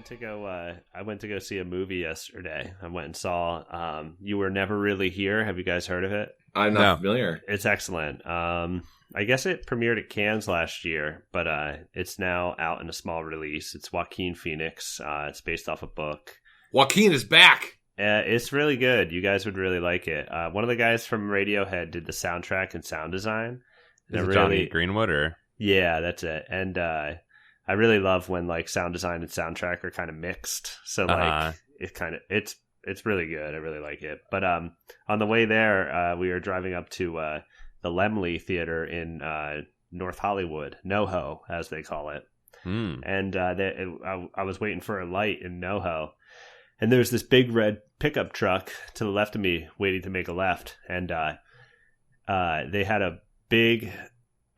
to go. I went to go see a movie yesterday. I went and saw "You Were Never Really Here." Have you guys heard of it? I'm not familiar. It's excellent. I guess it premiered at Cannes last year, but it's now out in a small release. It's Joaquin Phoenix. It's based off a book. Joaquin is back. It's really good. You guys would really like it. One of the guys from Radiohead did the soundtrack and sound design. Is it Johnny Greenwood or? Yeah, that's it. And I really love when like sound design and soundtrack are kind of mixed. So like it's really good. I really like it. But on the way there, we were driving up to the Laemmle Theater in North Hollywood, NoHo as they call it. And I was waiting for a light in NoHo. And there's this big red pickup truck to the left of me waiting to make a left. And they had a big,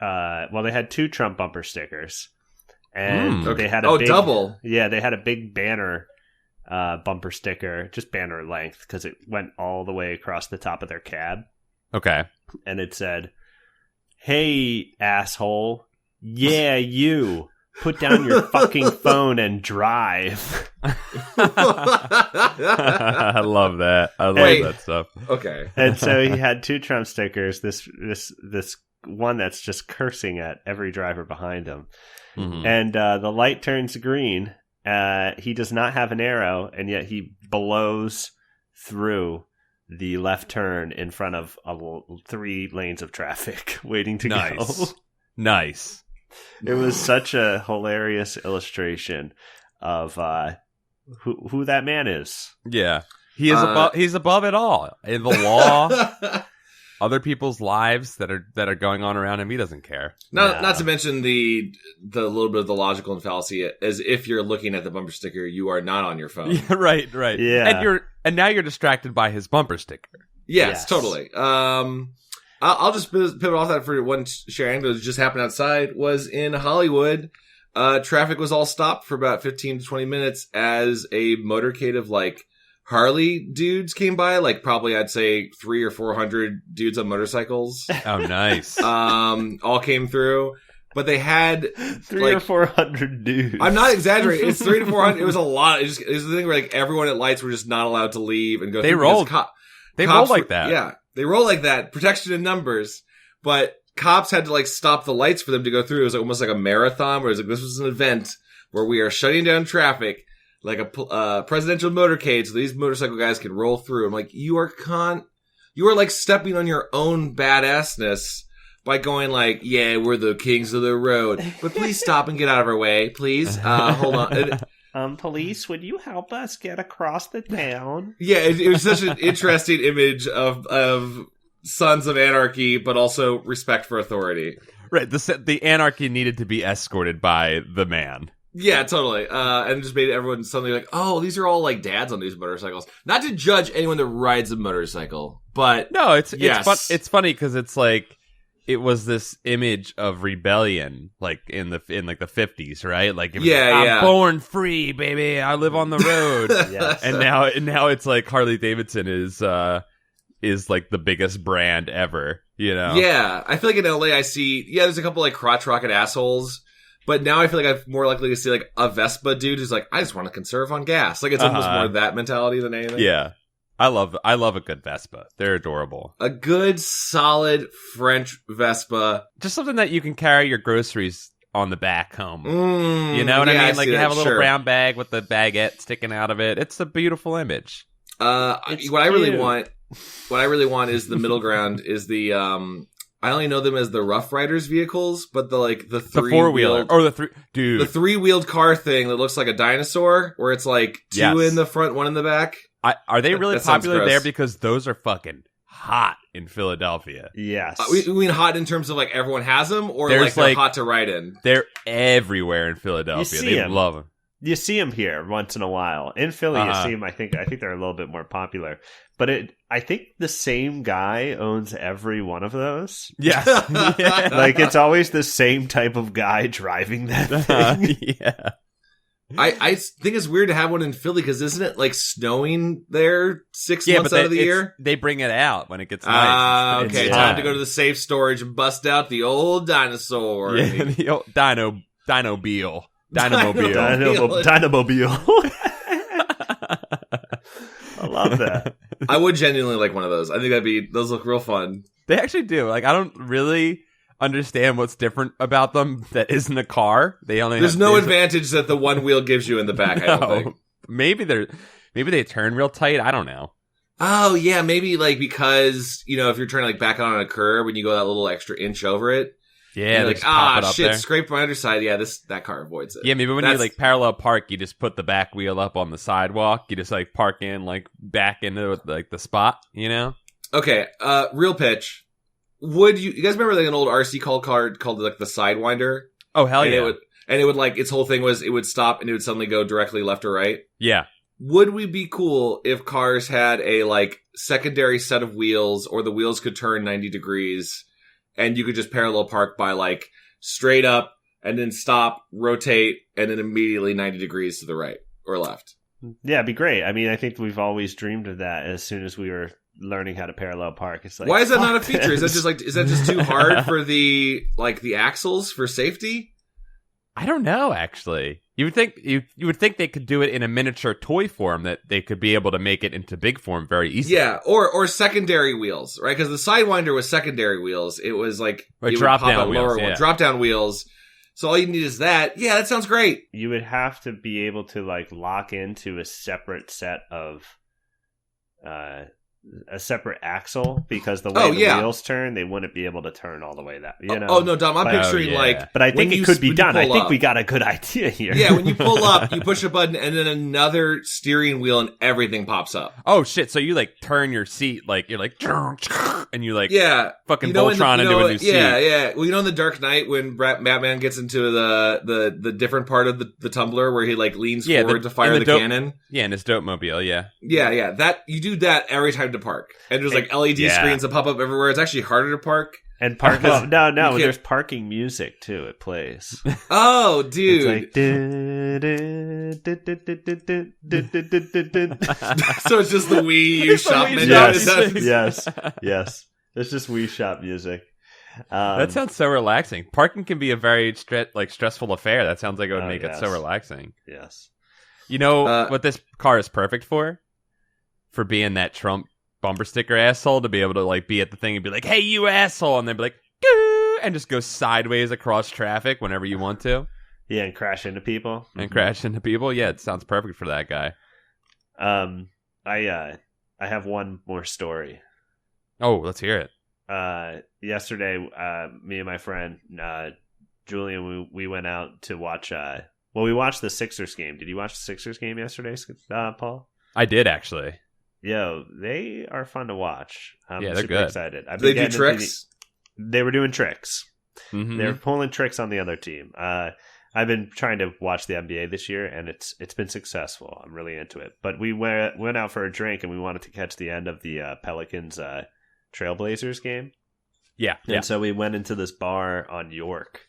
they had two Trump bumper stickers. And they had a big, double. Yeah, they had a big banner bumper sticker, just banner length, because it went all the way across the top of their cab. Okay. And it said, "Hey, asshole. Yeah, you. Put down your fucking phone and drive." I love that. I love that stuff. Okay. And so he had two Trump stickers. This one that's just cursing at every driver behind him. Mm-hmm. And the light turns green. He does not have an arrow, and yet he blows through the left turn in front of 3 lanes of traffic waiting to go. Nice. It was such a hilarious illustration of who that man is. Yeah, he is above. He's above it all in the law. Other people's lives that are going on around him, he doesn't care. Not to mention the little bit of the logical fallacy, as if you're looking at the bumper sticker, you are not on your phone. Yeah, right. Yeah, and now you're distracted by his bumper sticker. Yes. Totally. I'll just pivot off that for one sharing that just happened outside. Was in Hollywood. Traffic was all stopped for about 15 to 20 minutes as a motorcade of like Harley dudes came by, like probably I'd say 300 or 400 dudes on motorcycles. Oh, nice. All came through, but they had 300 or 400 dudes. I'm not exaggerating. It's 300 to 400. It was a lot. It was the thing where like everyone at lights were just not allowed to leave and go. They rolled. They rolled like that. Yeah, they roll like that. Protection in numbers, but cops had to like stop the lights for them to go through. It was like, almost like a marathon, where it was like this was an event where we are shutting down traffic. Like a presidential motorcade, so these motorcycle guys can roll through. I'm like, you are like stepping on your own badassness by going like, yeah, we're the kings of the road. But please stop and get out of our way, please. Hold on. Police, would you help us get across the town? Yeah, it was such an interesting image of sons of anarchy, but also respect for authority. Right, the anarchy needed to be escorted by the man. Yeah, totally. And just made everyone suddenly like, oh, these are all like dads on these motorcycles. Not to judge anyone that rides a motorcycle, but no, it's funny because it's like it was this image of rebellion, like in the 50s, right? Like, I'm born free, baby. I live on the road. Yes. And now it's like Harley Davidson is like the biggest brand ever. You know? Yeah, I feel like in LA I see there's a couple like crotch rocket assholes. But now I feel like I'm more likely to see like a Vespa dude who's like, I just want to conserve on gas. Like it's almost more that mentality than anything. Yeah. I love a good Vespa. They're adorable. A good, solid French Vespa. Just something that you can carry your groceries on the back home. You know what I mean? Like you have a little brown bag with the baguette sticking out of it. It's a beautiful image. What I really want is the middle ground is the I only know them as the Rough Riders vehicles, but the four-wheeler or the three-wheeled car thing that looks like a dinosaur, where it's like two in the front, one in the back. Are they really popular there? Because those are fucking hot in Philadelphia. Yes. We mean hot in terms of like everyone has them, or like they're hot to ride in? They're everywhere in Philadelphia. They love them. You see them here once in a while. In Philly, you see them. I think they're a little bit more popular. But I think the same guy owns every one of those. Yeah. Like, it's always the same type of guy driving that thing. Yeah. I think it's weird to have one in Philly, because isn't it like snowing there 6 months out of the year? They bring it out when it gets nice. Okay, time to go to the safe storage and bust out the old dinosaur. Yeah, the old Dino Beal. Dynamobile. Dynamobile. I love that. I would genuinely like one of those. I think those look real fun. They actually do. Like, I don't really understand what's different about them that isn't a car. There's no advantage that the one wheel gives you in the back, I don't think. Maybe they turn real tight. I don't know. Oh, yeah, maybe like because, if you're trying to like back on a curb when you go that little extra inch over it. Yeah, like, shit, scraped my underside. Yeah, that car avoids it. Yeah, maybe when you like parallel park, you just put the back wheel up on the sidewalk. You just like park in like back into like the spot, Okay, real pitch. Would you guys remember like an old RC car called like the Sidewinder? Oh, hell yeah. It would like, its whole thing was it would stop and it would suddenly go directly left or right. Yeah. Would we be cool if cars had a like secondary set of wheels, or the wheels could turn 90 degrees and you could just parallel park by like straight up and then stop, rotate, and then immediately 90 degrees to the right or left? Yeah, it'd be great. I mean, I think we've always dreamed of that as soon as we were learning how to parallel park. It's like, why is that not a feature? Is that just too hard for the axles for safety? I don't know, actually. You would think they could do it in a miniature toy form, that they could be able to make it into big form very easily. Yeah, or secondary wheels, right? Because the Sidewinder was secondary wheels. It was like drop down wheels. Yeah. Drop down wheels. So all you need is that. Yeah, that sounds great. You would have to be able to like lock into a separate set of a separate axle, because the way the wheels turn, they wouldn't be able to turn all the way that, Oh, no, Dom, I'm picturing But I think it could be done. I think we got a good idea here. Yeah, when you pull up, you push a button and then another steering wheel and everything pops up. Oh, shit. So you like turn your seat, like you're like, and you like fucking Voltron into a new seat. Yeah. Well, in the Dark Knight when Batman gets into the different part of the tumbler where he like leans forward to fire the cannon. Yeah, in his dope mobile, yeah. Yeah. That you do that every time to park. And there's like LED screens that pop up everywhere. It's actually harder to park. And park no, there's parking music too. It plays. Oh, dude. It's like, so it's just the Wii U shop menu. Yes. It's just Wii shop music. That sounds so relaxing. Parking can be a very stressful affair. That sounds like it would make it so relaxing. Yes. You know what this car is perfect for? For being that Trump bumper sticker asshole, to be able to like be at the thing and be like, "Hey, you asshole," and then be like, "Goo," and just go sideways across traffic whenever you want to. Yeah, and crash into people. Yeah, it sounds perfect for that guy. I have one more story. Oh, let's hear it. Yesterday, me and my friend Julian, we went out to watch. We watched the Sixers game. Did you watch the Sixers game yesterday, Paul? I did, actually. Yo, they are fun to watch. I'm they're super good. excited. They do tricks? They were doing tricks. Mm-hmm. They're pulling tricks on the other team. I've been trying to watch the NBA this year, and it's been successful. I'm really into it. But we went out for a drink, and we wanted to catch the end of the Pelicans Trailblazers game. Yeah. And so we went into this bar on York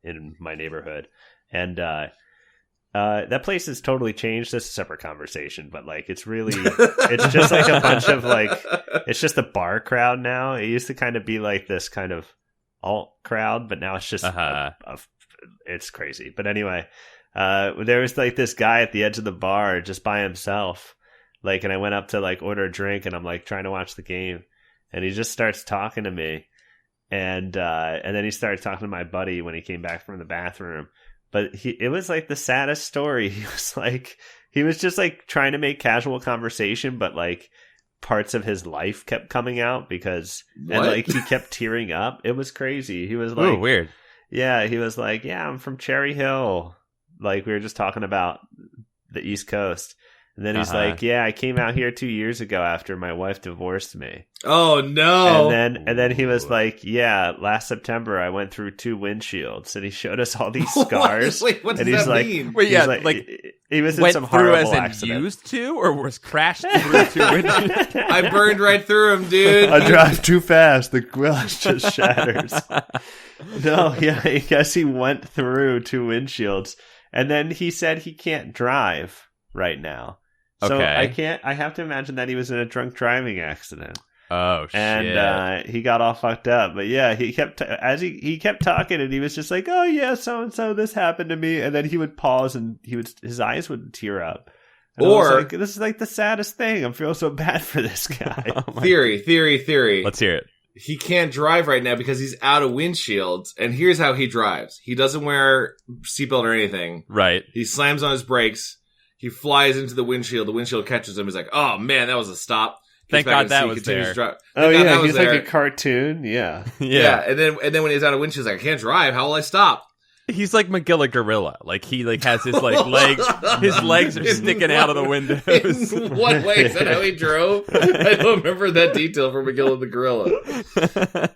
in my neighborhood, and that place has totally changed. That's a separate conversation, but like it's just like a bunch of like, it's just a bar crowd now. It used to kind of be like this kind of alt crowd, but now it's just it's crazy. But anyway, there was like this guy at the edge of the bar just by himself, like, and I went up to like order a drink, and I'm like trying to watch the game, and he just starts talking to me, and then he started talking to my buddy when he came back from the bathroom. But it was like the saddest story. He was just like trying to make casual conversation, but like parts of his life kept coming out because and like he kept tearing up. It was crazy. He was like, "Oh, weird." Yeah, he was like, "Yeah, I'm from Cherry Hill." Like we were just talking about the East Coast. And then he's like, "Yeah, I came out here 2 years ago after my wife divorced me." Oh no! And then he was like, "Yeah, last September I went through 2 windshields," and he showed us all these scars. Wait, what does that mean? Wait, yeah, like he was in some horrible accident. Used to, or was crashed through 2 windshields? I burned right through him, dude. I drive too fast; the glass just shatters. No, yeah, I guess he went through 2 windshields, and then he said he can't drive right now. So okay. I have to imagine that he was in a drunk driving accident. Oh, shit. And he got all fucked up. But yeah, he kept he kept talking, and he was just like, "Oh yeah, so and so, this happened to me." And then he would pause, and his eyes would tear up. And I was like, this is like the saddest thing. I feel so bad for this guy. Theory. Let's hear it. He can't drive right now because he's out of windshields. And here's how he drives. He doesn't wear seatbelt or anything. Right. He slams on his brakes. He flies into the windshield. The windshield catches him. He's like, "Oh man, that was a stop." Thank God that was there. Oh yeah, he's like a cartoon. Yeah. Yeah. And then when he's out of windshield, he's like, "I can't drive. How will I stop?" He's like McGilla Gorilla. Like he has his legs. His legs are sticking out of the windows. In what way? Is that how he drove? I don't remember that detail from McGilla the Gorilla.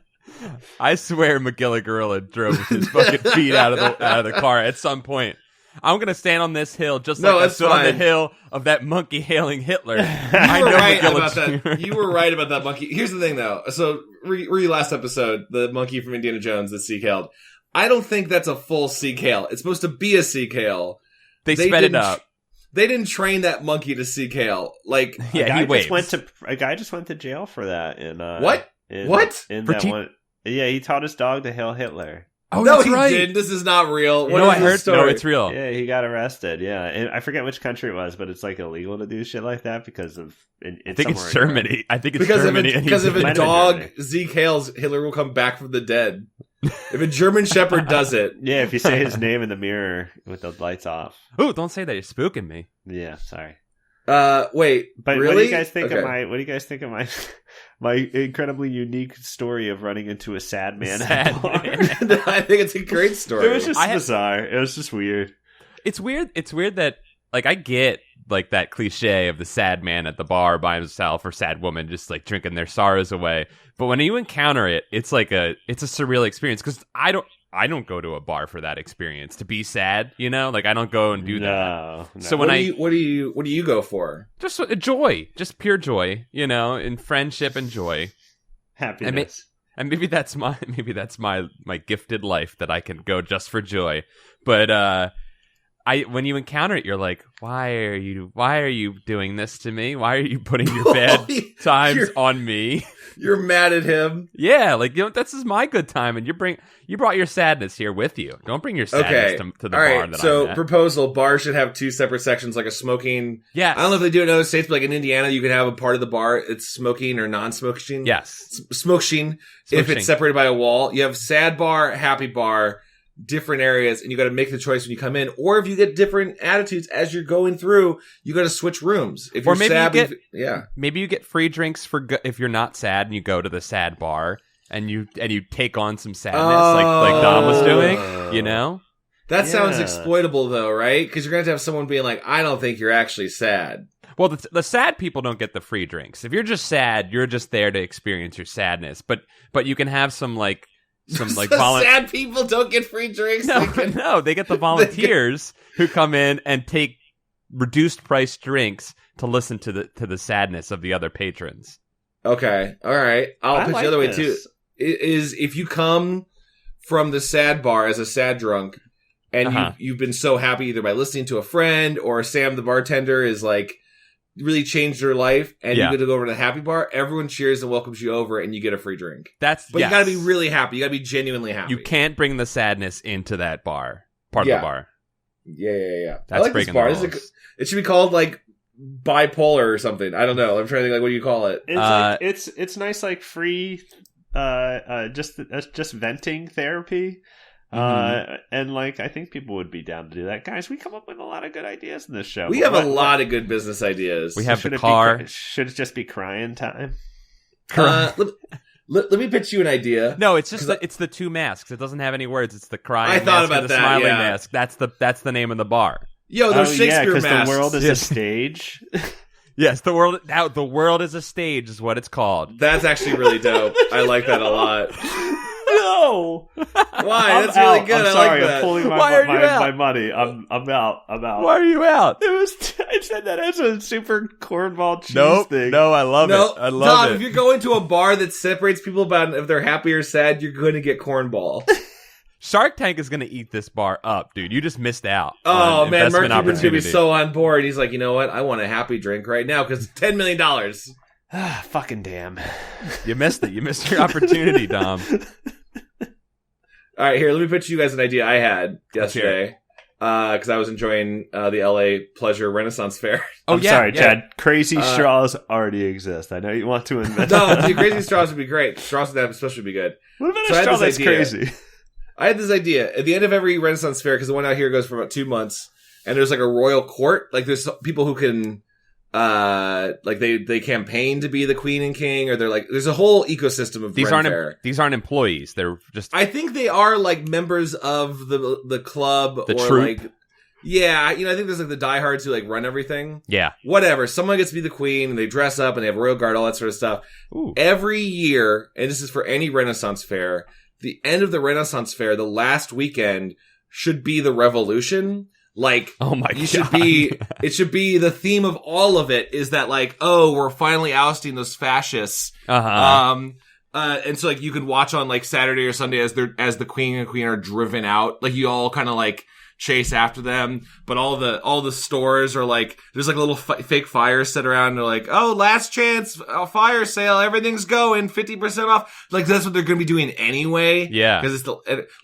I swear McGilla Gorilla drove with his fucking feet out of the car at some point. I'm gonna stand on this hill just like I stood on the hill of that monkey hailing Hitler. You were right about that. You were right about that monkey. Here's the thing, though. So, last episode, the monkey from Indiana Jones that Seek hailed. I don't think that's a full Seek hail. It's supposed to be a Seek hail. They sped it up. They didn't train that monkey to Seek hail. Like, a guy just went to jail for that. What? In that one. Yeah, he taught his dog to hail Hitler. Oh, no, he didn't. This is not real. I heard. No, it's real. Yeah, he got arrested. Yeah, and I forget which country it was, but it's like illegal to do shit like that because of. I think it's Germany. Because if a dog Zeke hails, Hitler will come back from the dead. If a German Shepherd does it, yeah. If you say his name in the mirror with the lights off. Oh, don't say that! You're spooking me. Yeah, sorry. Wait, but really? What do you guys think of my? What do you guys think of my incredibly unique story of running into a sad man at a bar? I think it's a great story. It was just bizarre. It was just weird. It's weird. It's weird that like I get like that cliche of the sad man at the bar by himself or sad woman just like drinking their sorrows away. But when you encounter it, it's like it's a surreal experience because I don't go to a bar for that experience to be sad, you know? Like I don't go and do that. No. So what do you go for? Just joy, just pure joy, you know, in friendship and joy, happiness. And maybe that's my gifted life that I can go just for joy. But when you encounter it, you're like, why are you doing this to me? Why are you putting your bad times on me? You're mad at him. Yeah, like this is my good time, and you brought your sadness here with you. Don't bring your sadness to the bar. That so I'm at. Proposal: bars should have two separate sections, like a smoking. Yes. I don't know if they do it in other states, but like in Indiana, you can have a part of the bar it's smoking or non-smoking. Yes, smoking. If it's separated by a wall, you have sad bar, happy bar. Different areas, and you got to make the choice when you come in. Or if you get different attitudes as you're going through, you got to switch rooms. If you're sad, maybe you get free drinks if you're not sad, and you go to the sad bar and you take on some sadness, like Dom was doing. You know, that sounds exploitable, though, right? Because you're going to have someone being like, "I don't think you're actually sad." Well, the sad people don't get the free drinks. If you're just sad, you're just there to experience your sadness. But you can have some like. Sad people don't get free drinks. No, they get the volunteers who come in and take reduced price drinks to listen to the sadness of the other patrons. Okay, all right. I'll pitch the other way too. Is if you come from the sad bar as a sad drunk, and you've been so happy either by listening to a friend or Sam the bartender is like really changed your life, and you get to go over to the happy bar, everyone cheers and welcomes you over, and you get a free drink. But you gotta be really happy. You gotta be genuinely happy. You can't bring the sadness into that part of the bar. Yeah. That's breaking the rules. It should be called like bipolar or something. I don't know. I'm trying to think like what do you call it? It's nice like free just venting therapy. And like I think people would be down to do that. Guys, we come up with a lot of good ideas in this show. We have a lot of good business ideas. We have the car. Should it just be crying time? Let me pitch you an idea. No, it's just it's the two masks. It doesn't have any words. It's the crying I thought mask about and the that, smiling mask. That's the name of the bar. Yo, there's Shakespeare masks. The world is a stage. Yes, the world is a stage is what it's called. That's actually really dope. I like that a lot. No. Why? That's really good. I'm sorry. I like that. I'm pulling my money. I'm out. Why are you out? I said that as a super cornball cheese thing. No, I love it. I love it. If you're going to a bar that separates people about if they're happy or sad, you're going to get cornball. Shark Tank is going to eat this bar up, dude. You just missed out. Oh, man. Mark Cuban's going to be so on board. He's like, you know what? I want a happy drink right now because $10 million. Fucking damn. You missed it. You missed your opportunity, Dom. All right, here, let me pitch you guys an idea I had yesterday. Because I was enjoying the LA Pleasure Renaissance Fair. I'm sorry, Chad. Crazy straws already exist. I know you want to invent. No, the crazy straws would be great. Straws with that especially would be good. What about a straw that's crazy? I had this idea. At the end of every Renaissance Fair, because the one out here goes for about 2 months, and there's like a royal court. Like there's people who can, like they campaign to be the queen and king, or they're like, there's a whole ecosystem of these fair. These aren't employees. They're just. I think they are like members of the club the or troupe. like. Yeah, I think there's like the diehards who like run everything. Yeah. Whatever. Someone gets to be the queen and they dress up and they have a royal guard, all that sort of stuff. Ooh. Every year, and this is for any Renaissance fair, the end of the Renaissance fair, the last weekend, should be the revolution. Like, oh my God. It should be the theme of all of it is that like, oh, we're finally ousting those fascists. And so like you could watch on like Saturday or Sunday as the queen and queen are driven out. Like you all kind of like chase after them, but all the stores are like, there's like a little fake fires set around. And they're like, oh, last chance, fire sale, everything's going 50% off. Like that's what they're going to be doing anyway. Yeah, because it's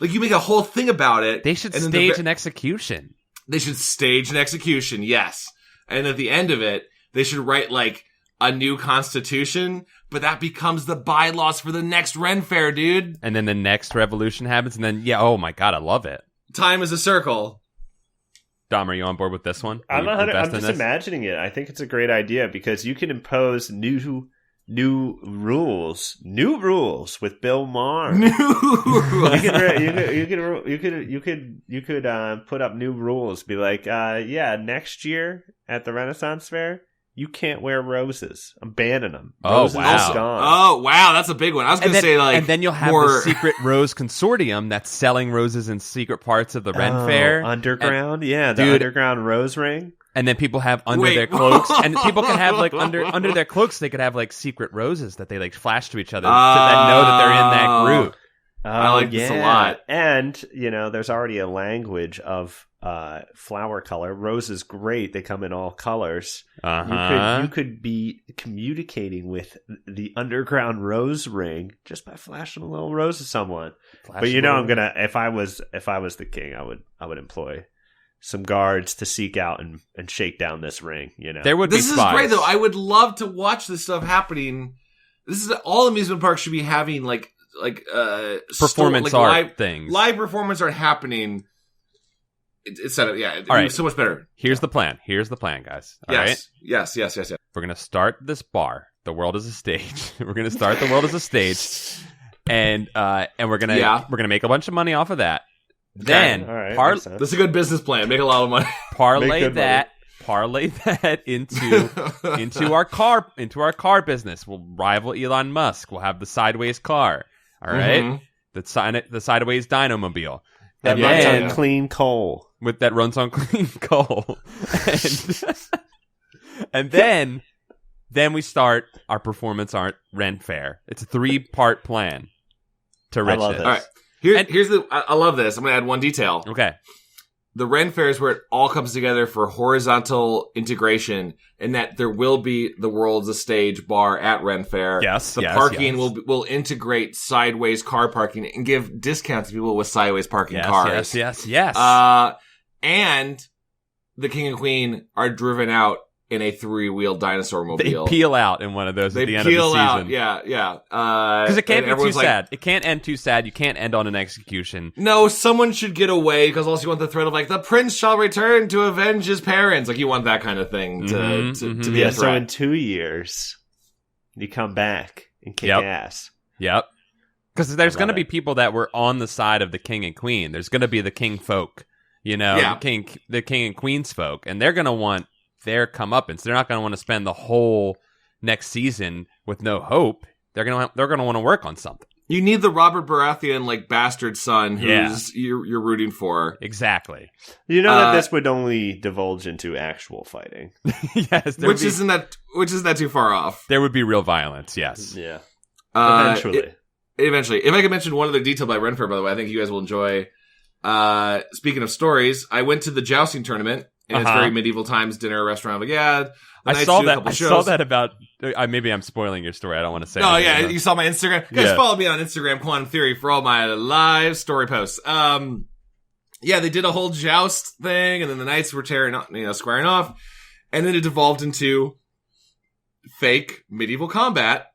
like you make a whole thing about it. They should stage an execution. They should stage an execution, yes. And at the end of it, they should write like a new constitution, but that becomes the bylaws for the next Ren Fair, dude. And then the next revolution happens, and then oh my God, I love it. Time is a circle. Dom, are you on board with this one? I'm just imagining it. I think it's a great idea because you can impose new rules with Bill Maher. You could put up new rules. Be like, next year at the Renaissance Fair, you can't wear roses. I'm banning them. Roses wow. gone. Oh, wow. That's a big one. I was going to say, like... And then you'll have the secret rose consortium that's selling roses in secret parts of the Ren Fair. Underground? Underground rose ring. And then people have under their cloaks. And people can have, like, under their cloaks, they could have, like, secret roses that they, like, flash to each other that know that they're in that group. I like this a lot. And, there's already a language of flower color. Rose is great. They come in all colors. You could be communicating with the underground rose ring just by flashing a little rose at someone. But I'm gonna if I was the king, I would employ some guards to seek out and shake down this ring. There would be spies. This is great though. I would love to watch this stuff happening. This is all amusement parks should be having like performance art things. Live performance art happening. It's set up, yeah. All right. So much better. Here's the plan, guys. All right? Yes. We're gonna start this bar. The world is a stage. We're gonna start the world as a stage, and we're gonna make a bunch of money off of that. Okay. Then this is a good business plan. Make a lot of money. Parlay that into our car business. We'll rival Elon Musk. We'll have the sideways car. All right, the sideways Dynamobile. That runs on clean coal. That runs on clean coal. And then we start our performance art Ren Fair. It's a 3-part plan to richness. I love this. All right. I love this. I'm going to add one detail. Okay. The Ren Fair is where it all comes together for horizontal integration, and that there will be the world's a stage bar at Ren Fair. Yes, the parking will integrate sideways car parking and give discounts to people with sideways parking cars. Yes. And the king and queen are driven out in a 3-wheeled dinosaur mobile. They peel out in one of those at the end of the season. Out, yeah. Because it can't be too sad. It can't end too sad. You can't end on an execution. No, someone should get away, because also you want the threat of, like, the prince shall return to avenge his parents. Like, you want that kind of thing to be a threat. So in 2 years, you come back and kick ass. Yep. Because there's going to be people that were on the side of the king and queen. There's going to be the king folk, the king and queen's folk, and they're going to want their comeuppance. They're not going to want to spend the whole next season with no hope. They're going to want to work on something. You need the Robert Baratheon like bastard son who's you're rooting for. Exactly. That this would only divulge into actual fighting. Yes, which isn't that too far off. There would be real violence. Yes. Yeah. Eventually. If I could mention one other detail by Ren Fair, by the way, I think you guys will enjoy. Speaking of stories, I went to the jousting tournament And it's very medieval times dinner restaurant. Like, yeah, I saw that about. Maybe I'm spoiling your story. I don't want to say. No, yeah, you saw my Instagram. You guys follow me on Instagram, Quantum Theory, for all my live story posts. Yeah, they did a whole joust thing, and then the knights were squaring off, and then it devolved into fake medieval combat,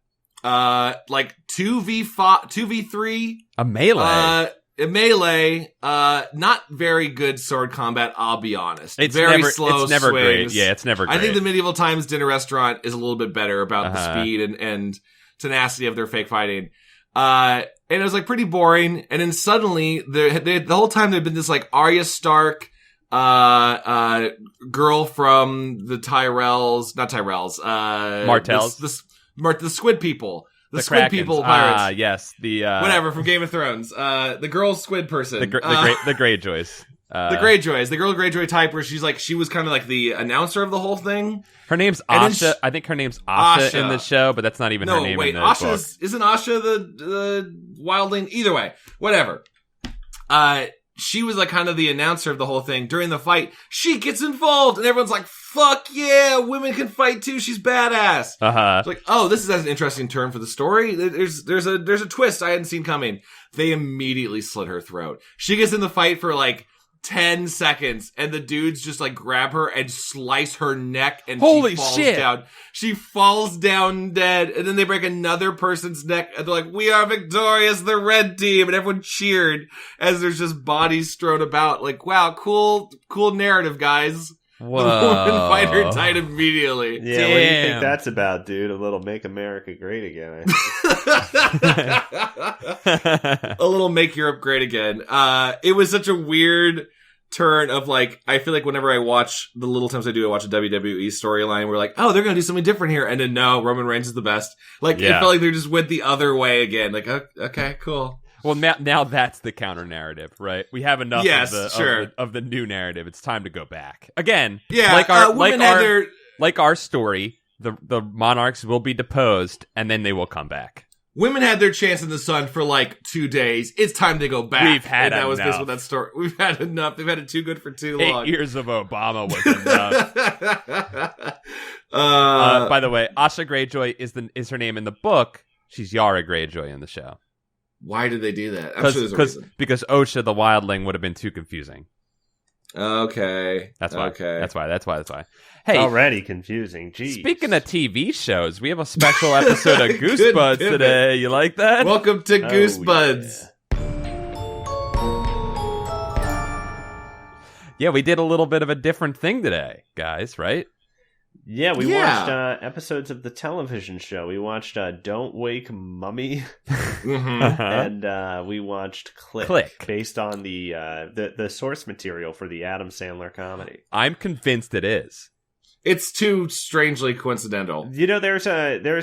like 2v3, a melee. A melee, not very good sword combat, I'll be honest. It's very never, slow it's never swings. Great. Yeah, it's never great. I think the medieval times dinner restaurant is a little bit better about the speed and tenacity of their fake fighting. And it was like pretty boring. And then suddenly, the whole time there'd been this like Arya Stark, girl from the Martells. The Squid People. The Squid Krakens. People pirates. Yes. Whatever, from Game of Thrones. The girl squid person. The Greyjoys. The Greyjoys. The girl Greyjoy type where she was kind of like the announcer of the whole thing. Her name's Asha. I think her name's Asha in the show, but that's not even her name in the book. Isn't Asha the wildling? Either way. Whatever. She was like kind of the announcer of the whole thing. During the fight, she gets involved, and everyone's like, fuck yeah, women can fight too, she's badass. It's like, oh, this is an interesting turn for the story. There's a twist I hadn't seen coming. They immediately slit her throat. She gets in the fight for like 10 seconds, and the dudes just like grab her and slice her neck, and holy she falls shit. down. She falls down dead, and then they break another person's neck, and they're like, we are victorious, the red team, and everyone cheered as there's just bodies strewn about. Like, wow, cool narrative, guys. Whoa. The woman fighter died immediately. Yeah, damn. What do you think that's about, dude? A little Make America Great Again. A little Make Europe Great Again. It was such a weird turn of like, I feel like whenever I watch the little times I watch a WWE storyline, we're like, oh, they're gonna do something different here, and then no, Roman Reigns is the best. Like, It felt like they just went the other way again. Like, okay, cool. Well, now that's the counter narrative, right? We have enough of the new narrative. It's time to go back again. Yeah, like our story. The monarchs will be deposed, and then they will come back. Women had their chance in the sun for like 2 days. It's time to go back. We've had enough. That was basically that story. We've had enough. They've had it too good for too long. 8 years of Obama was enough. By the way, Asha Greyjoy is her name in the book. She's Yara Greyjoy in the show. Why did they do that? I'm sure there's a reason. Because Osha the Wildling would have been too confusing. Okay. That's why. Okay. That's why. Hey, already confusing. Jeez. Speaking of TV shows, we have a special episode of Goosebuds today. You like that? Welcome to Goosebuds. Yeah, we did a little bit of a different thing today, guys, right? Yeah, we watched episodes of the television show. We watched Don't Wake Mummy, and we watched Click, based on the source material for the Adam Sandler comedy. I'm convinced it is. It's too strangely coincidental. You know, there's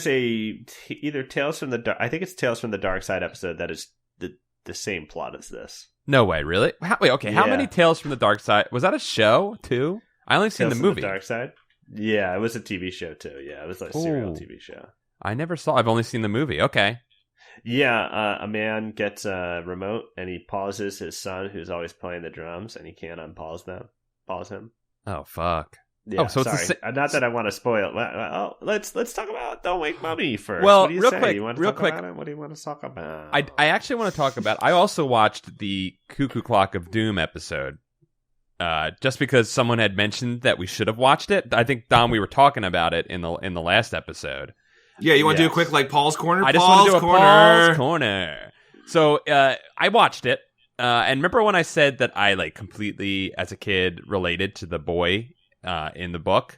either Tales from the Dark. I think it's Tales from the Dark Side episode that is the same plot as this. No way, really? How many Tales from the Dark Side? Was that a show too? I only seen the movie. Dark Side. Yeah, it was a TV show too. Yeah, it was like a serial TV show. I never saw. I've only seen the movie. Okay. Yeah, a man gets a remote and he pauses his son, who's always playing the drums, and he can't unpause him. Oh fuck. Yeah, so sorry. Not that I want to spoil it. Let's talk about Don't Wake Mummy first. Well, what do you real say? quick, You want to real talk quick. About it? What do you want to talk about? I actually want to talk about. I also watched the Cuckoo Clock of Doom episode. Just because someone had mentioned that we should have watched it. I think, Dom, we were talking about it in the last episode. Yeah, you want to do a quick like Paul's Corner? I just want to do a Paul's Corner. So I watched it, and remember when I said that I like completely, as a kid, related to the boy in the book?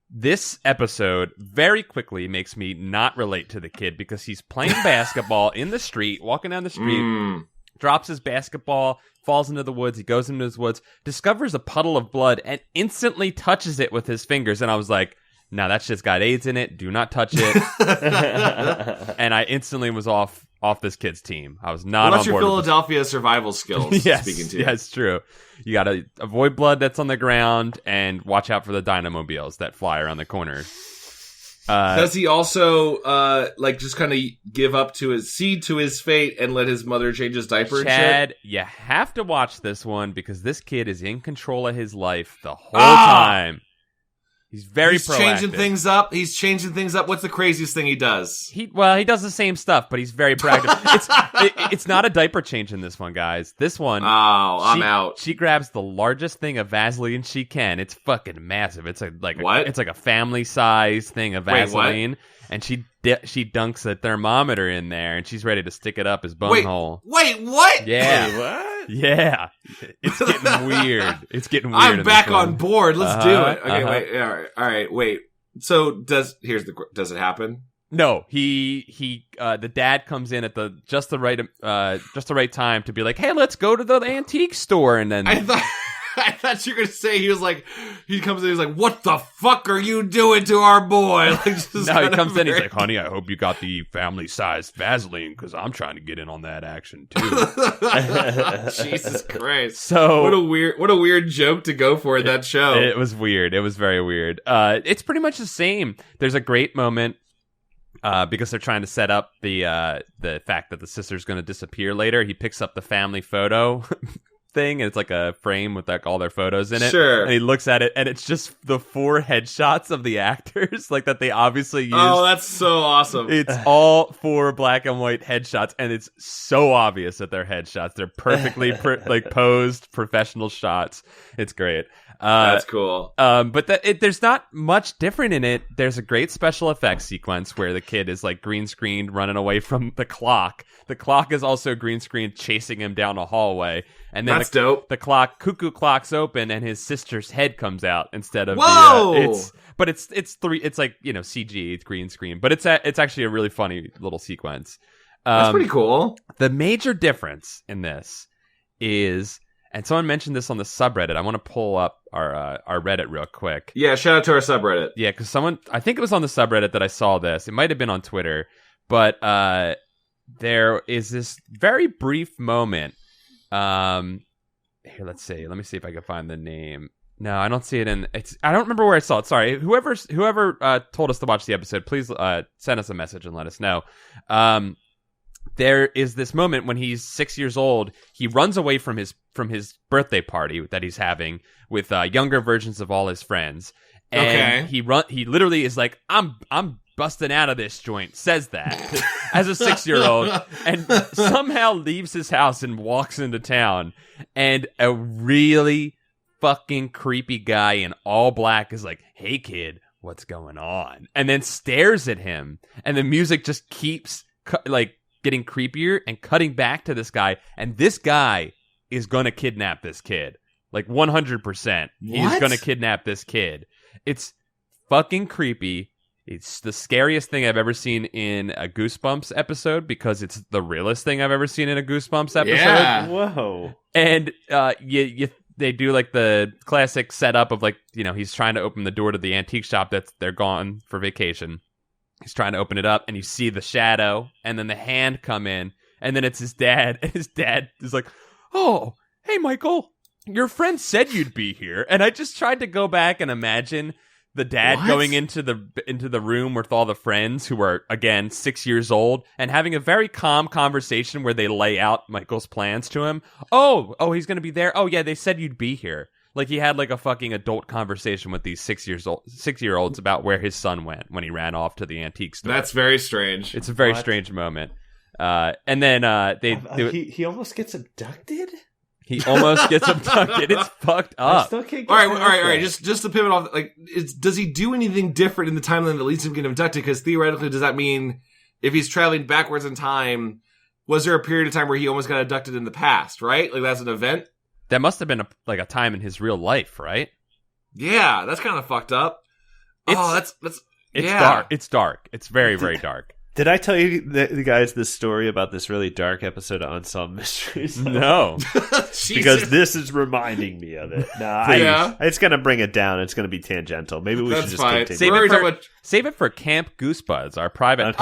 This episode very quickly makes me not relate to the kid because he's playing basketball in the street, walking down the street, drops his basketball, falls into the woods. He goes into his woods, discovers a puddle of blood, and instantly touches it with his fingers. And I was like, "No, that shit's got AIDS in it. Do not touch it." And I instantly was off this kid's team. I was not on board. That's your Philadelphia survival skills. Yes, speaking to you. Yeah, it's true. You got to avoid blood that's on the ground and watch out for the dynamobiles that fly around the corners. Does he also like just kind of give up to his fate and let his mother change his diaper? Chad, and shit? you have to watch this one because this kid is in control of his life the whole time. He's proactive. Changing things up. He's changing things up. What's the craziest thing he does? He does the same stuff, but he's very proactive. It's not a diaper change in this one, guys. This one, I'm out. She grabs the largest thing of Vaseline she can. It's fucking massive. It's like a family size thing of Vaseline, and she dunks a thermometer in there, and she's ready to stick it up his bum hole. Wait, what? Yeah. Wait, what? Yeah, it's getting weird. It's getting weird. I'm back on board. Let's do it. Okay, wait. All right. Wait. So does it happen? No, the dad comes in at just the right time to be like, hey, let's go to the antique store, and then I thought you were gonna say he comes in, he's like, what the fuck are you doing to our boy? Like, no, he comes in, he's like, honey, I hope you got the family sized Vaseline because I'm trying to get in on that action too. Jesus Christ! So what a weird joke to go for in that show. It was weird. It was very weird. It's pretty much the same. There's a great moment. Because they're trying to set up the fact that the sister's going to disappear later. He picks up the family photo thing, and it's like a frame with like all their photos in it. Sure. And he looks at it, and it's just the 4 headshots of the actors, like that they obviously used. Oh, that's so awesome! It's all 4 black and white headshots, and it's so obvious that they're headshots. They're perfectly like posed professional shots. It's great. That's cool. But there's not much different in it. There's a great special effects sequence where the kid is like green screened running away from the clock. The clock is also green screened chasing him down a hallway. And then that's dope. The cuckoo clock's open and his sister's head comes out instead of Whoa! It's like, CG, it's green screen, but it's actually a really funny little sequence. That's pretty cool. The major difference in this is, and someone mentioned this on the subreddit. I want to pull up our Reddit real quick. Yeah, shout out to our subreddit. Yeah, because I think it was on the subreddit that I saw this. It might have been on Twitter, but there is this very brief moment. Here, let's see. Let me see if I can find the name. No, I don't see it I don't remember where I saw it. Sorry. Whoever told us to watch the episode, please send us a message and let us know. There is this moment when he's 6 years old. He runs away from his birthday party that he's having with younger versions of all his friends. And he literally is like, I'm busting out of this joint, says that as a 6-year-old, and somehow leaves his house and walks into town. And a really fucking creepy guy in all black is like, hey kid, what's going on? And then stares at him, and the music just keeps getting creepier and cutting back to this guy, and this guy is gonna kidnap this kid. Like 100%. He's gonna kidnap this kid. It's fucking creepy. It's the scariest thing I've ever seen in a Goosebumps episode because it's the realest thing I've ever seen in a Goosebumps episode. Yeah. Whoa. And they do like the classic setup of like, he's trying to open the door to the antique shop they're gone for vacation. He's trying to open it up, and you see the shadow, and then the hand come in, and then it's his dad, and his dad is like, oh, hey, Michael, your friend said you'd be here. And I just tried to go back and imagine the dad going into the room with all the friends who are, again, 6 years old, and having a very calm conversation where they lay out Michael's plans to him. Oh, he's going to be there. Oh, yeah, they said you'd be here. Like he had like a fucking adult conversation with these 6-year-olds about where his son went when he ran off to the antique store. That's very strange. It's a very strange moment. And then he almost gets abducted. He almost gets abducted. It's fucked up. I still can't get all right. Just to pivot off, does he do anything different in the timeline that leads him to get abducted? Because theoretically, does that mean if he's traveling backwards in time, was there a period of time where he almost got abducted in the past? Right, like that's an event. That must have been a time in his real life, right? Yeah, that's kind of fucked up. It's dark. It's dark. It's very, very dark. Did I tell you, the guys, this story about this really dark episode of Unsolved Mysteries? No. Because this is reminding me of it. It's going to bring it down. It's going to be tangential. Maybe we should just continue. Save it for Camp Goosebuddies, our private show.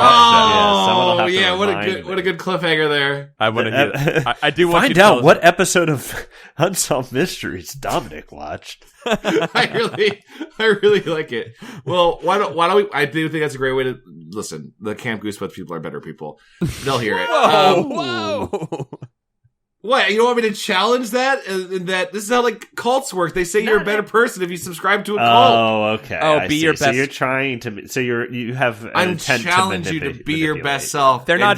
What a good cliffhanger there. I want to I do want find out what episode of Unsolved Mysteries Dominic watched. I really like it. Well, why don't we? I do think that's a great way to listen. The Camp Goosebuds people are better people. They'll hear it. Whoa. What? You don't want me to challenge that? That this is how like cults work. They say you're a better person if you subscribe to a cult. Oh, okay. Oh, be your best. So you're trying to. So you have. I'm challenging you to be your best self. They're not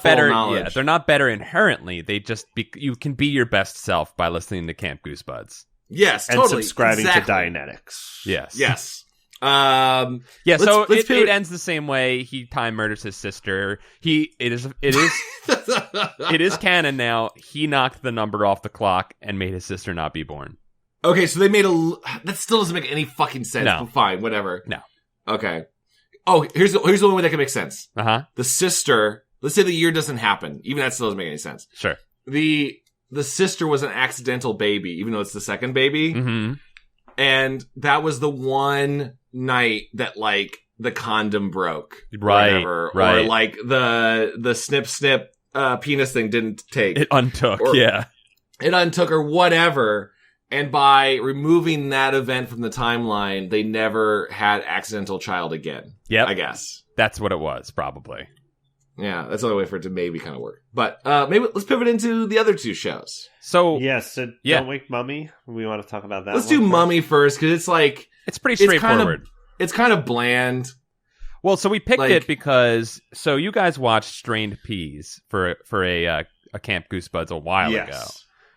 better. Knowledge. Yeah, they're not better inherently. They just you can be your best self by listening to Camp Goosebuds. Yes, and totally. Subscribing to Dianetics. Yes. So it ends the same way. He time murders his sister. It is canon now. He knocked the number off the clock and made his sister not be born. Okay, so they made that still doesn't make any fucking sense. No. But fine, whatever. No. Okay. Oh, here's the only way that can make sense. The sister. Let's say the year doesn't happen. Even that still doesn't make any sense. Sure. The sister was an accidental baby, even though it's the second baby. Mm-hmm. And that was the one night that, like, the condom broke. Right. Whatever, right. Or, like, the snip, penis thing didn't take. It untook, yeah. It untook or whatever. And by removing that event from the timeline, they never had accidental child again. Yep. I guess. That's what it was, probably. Yeah, that's the only way for it to maybe kind of work. But maybe let's pivot into the other two shows. So Don't Wake Mummy. We want to talk about that. Let's do Mummy first because it's like it's pretty straightforward. It's kind of bland. Well, so we picked it because you guys watched Strained Peas for a Camp Goosebuds a while ago.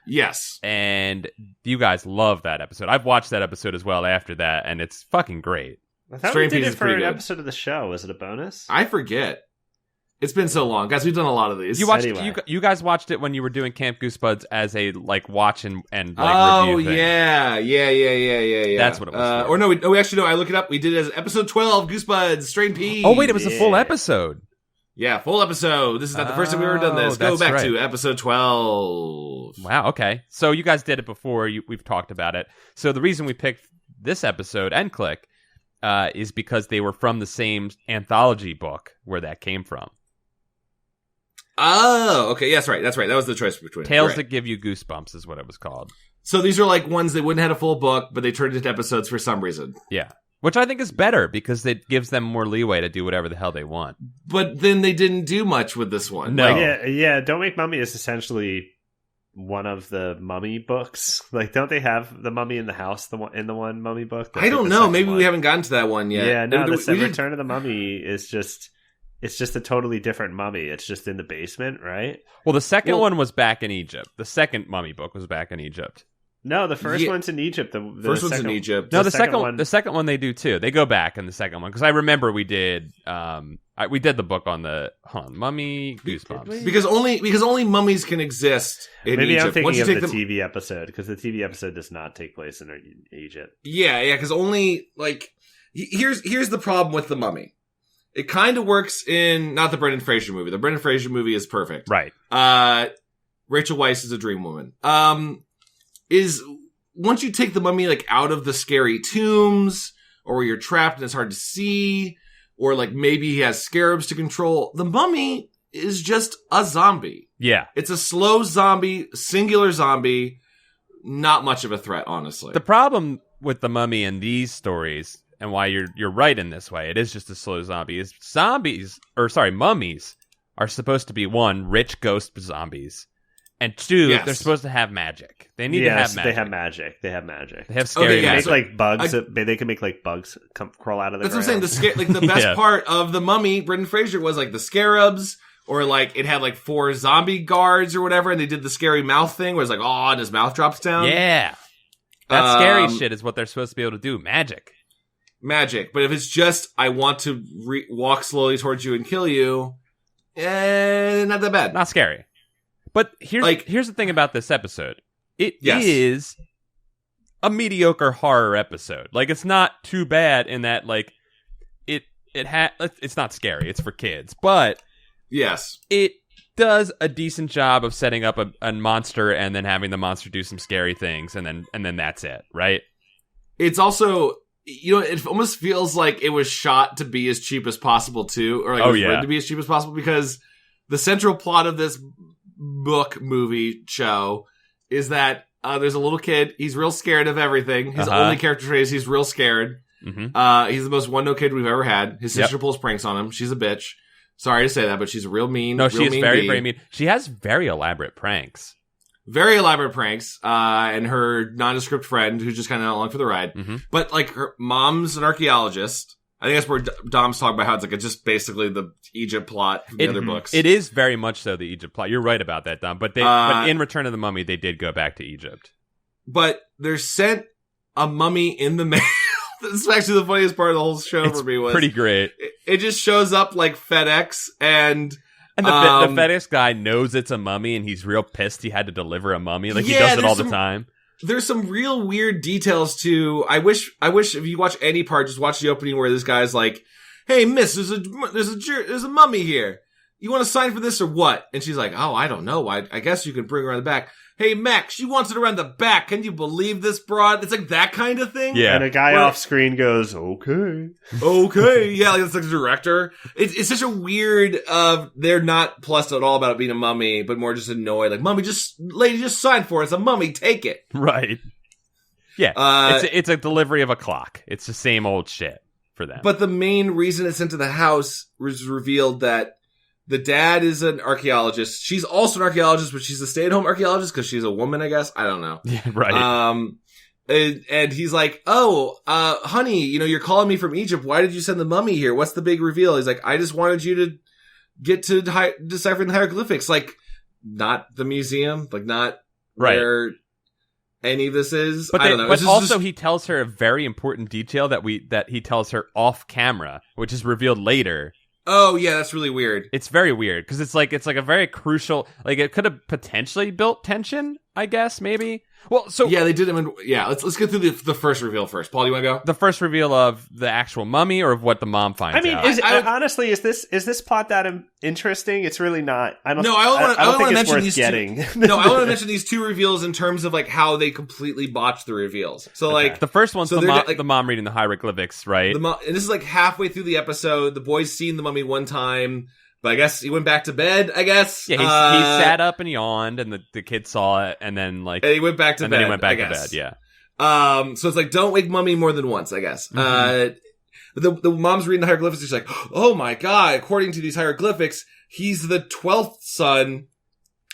Yes, and you guys love that episode. I've watched that episode as well after that, and it's fucking great. I thought we did it for an episode of the show. Was it a bonus? I forget. It's been so long, guys. We've done a lot of these. You guys watched it when you were doing Camp Goosebuds as a watch and review thing. Yeah. That's what it was. Or no, we actually I look it up. We did it as episode 12, Goosebuds, Strained Peas. Oh wait, it was a full episode. Yeah, full episode. This is not the first time we've ever done this. Go back to episode 12. Wow. Okay, so you guys did it before. We've talked about it. So the reason we picked this episode and Click is because they were from the same anthology book where that came from. Oh, okay. Yes, right. That's right. That was the choice between Tales That Give You Goosebumps is what it was called. So these are like ones that wouldn't have a full book, but they turned into episodes for some reason. Yeah. Which I think is better because it gives them more leeway to do whatever the hell they want. But then they didn't do much with this one. No. Yeah. Don't Make Mummy is essentially one of the Mummy books. Like, don't they have the Mummy in the house in the one Mummy book? I don't know. Maybe we haven't gotten to that one yet. Yeah, no, the Return of the Mummy is just... It's just a totally different mummy. It's just in the basement, right? Well, the second one was back in Egypt. The second Mummy book was back in Egypt. No, the first one's in Egypt. The first one's in Egypt. No, the second one they do too. They go back in the second one because I remember we did the book on the Mummy Goosebumps because only mummies can exist in Maybe Egypt. I'm thinking of the TV episode because the TV episode does not take place in Egypt. Yeah, because only here's the problem with the Mummy. It kind of works in not the Brendan Fraser movie. The Brendan Fraser movie is perfect. Right. Rachel Weisz is a dream woman. Is once you take the mummy out of the scary tombs, or where you're trapped and it's hard to see, or maybe he has scarabs to control, the mummy is just a zombie. Yeah. It's a slow zombie, singular zombie, not much of a threat, honestly. The problem with the mummy in these stories, and why you're right in this way, it is just a slow zombie, is mummies are supposed to be, one, rich ghost zombies, and two, they're supposed to have magic. They need to have magic. They have magic. They have scary magic. They make bugs. They can make bugs crawl out of the ground. That's what I'm saying. The best part of the mummy, Brendan Fraser, was the scarabs, or it had 4 zombie guards or whatever, and they did the scary mouth thing where it's and his mouth drops down. Yeah. That scary shit is what they're supposed to be able to do. Magic. But if it's just, I want to walk slowly towards you and kill you, not that bad. Not scary. But here's the thing about this episode. It is a mediocre horror episode. It's not too bad in that, it's not scary. It's for kids, but yes, it does a decent job of setting up a monster and then having the monster do some scary things, and then that's it, right? It's also, it almost feels like it was shot to be as cheap as possible too, or like written to be as cheap as possible, because the central plot of this book, movie, show is that there's a little kid. He's real scared of everything. His only character trait is he's real scared. Mm-hmm. He's the most one-note kid we've ever had. His sister pulls pranks on him. She's a bitch. Sorry to say that, but she's a real mean. No, she is very, very mean. mean. She has very elaborate pranks. Very elaborate pranks. And her nondescript friend, who's just kind of along for the ride. Mm-hmm. But, like, her mom's an archaeologist. I think that's where Dom's talking about how it's like just basically the Egypt plot from the other books. It is very much so the Egypt plot. You're right about that, Dom. But but in Return of the Mummy, they did go back to Egypt. But they're sent a mummy in the mail. This is actually the funniest part of the whole show for me. Was pretty great. It just shows up like FedEx, and the FedEx guy knows it's a mummy, and he's real pissed he had to deliver a mummy. Like, he does it all the time. There's some real weird details too. I wish if you watch any part, just watch the opening where this guy's like, "Hey, miss, there's a mummy here. You want to sign for this or what?" And she's like, "Oh, I don't know. I guess you can bring her around the back." "Hey, Max, she wants it around the back. Can you believe this broad?" It's like that kind of thing. Yeah. And a guy off screen goes, "Okay." Okay. Yeah, like it's like the director. It's such a weird, they're not plussed at all about it being a mummy, but more just annoyed. Like, lady, just sign for it. It's a mummy. Take it. Right. Yeah. It's a delivery of a clock. It's the same old shit for them. But the main reason it's sent to the house was revealed that the dad is an archaeologist. She's also an archaeologist, but she's a stay-at-home archaeologist because she's a woman, I guess. I don't know. Yeah, right. And he's like, "Oh, honey, you're calling me from Egypt. Why did you send the mummy here? What's the big reveal?" He's like, "I just wanted you to get to deciphering the hieroglyphics." Like, not the museum, like not where any of this is. I don't know. But also he tells her a very important detail that he tells her off camera, which is revealed later. Oh yeah, that's really weird. It's very weird because it's like a very crucial. Like, it could have potentially built tension, I guess, maybe. Well, so yeah, they did. Let's get through the first reveal first. Paul, do you want to go? The first reveal of the actual mummy, or of what the mom finds out? Honestly, is this plot that interesting? It's really not. I don't think it's worth getting. I want to mention these two reveals in terms of like how they completely botched the reveals. So like the first one's the mom reading the hieroglyphics, right? And this is like halfway through the episode. The boy's seen the mummy one time. But I guess he went back to bed, I guess. Yeah, he sat up and yawned, and the kid saw it, and then and he went back to bed. Then he went back to bed, yeah. So it's like, don't wake mummy more than once, I guess. Mm-hmm. The mom's reading the hieroglyphics, she's like, "Oh my god, according to these hieroglyphics, he's the 12th son,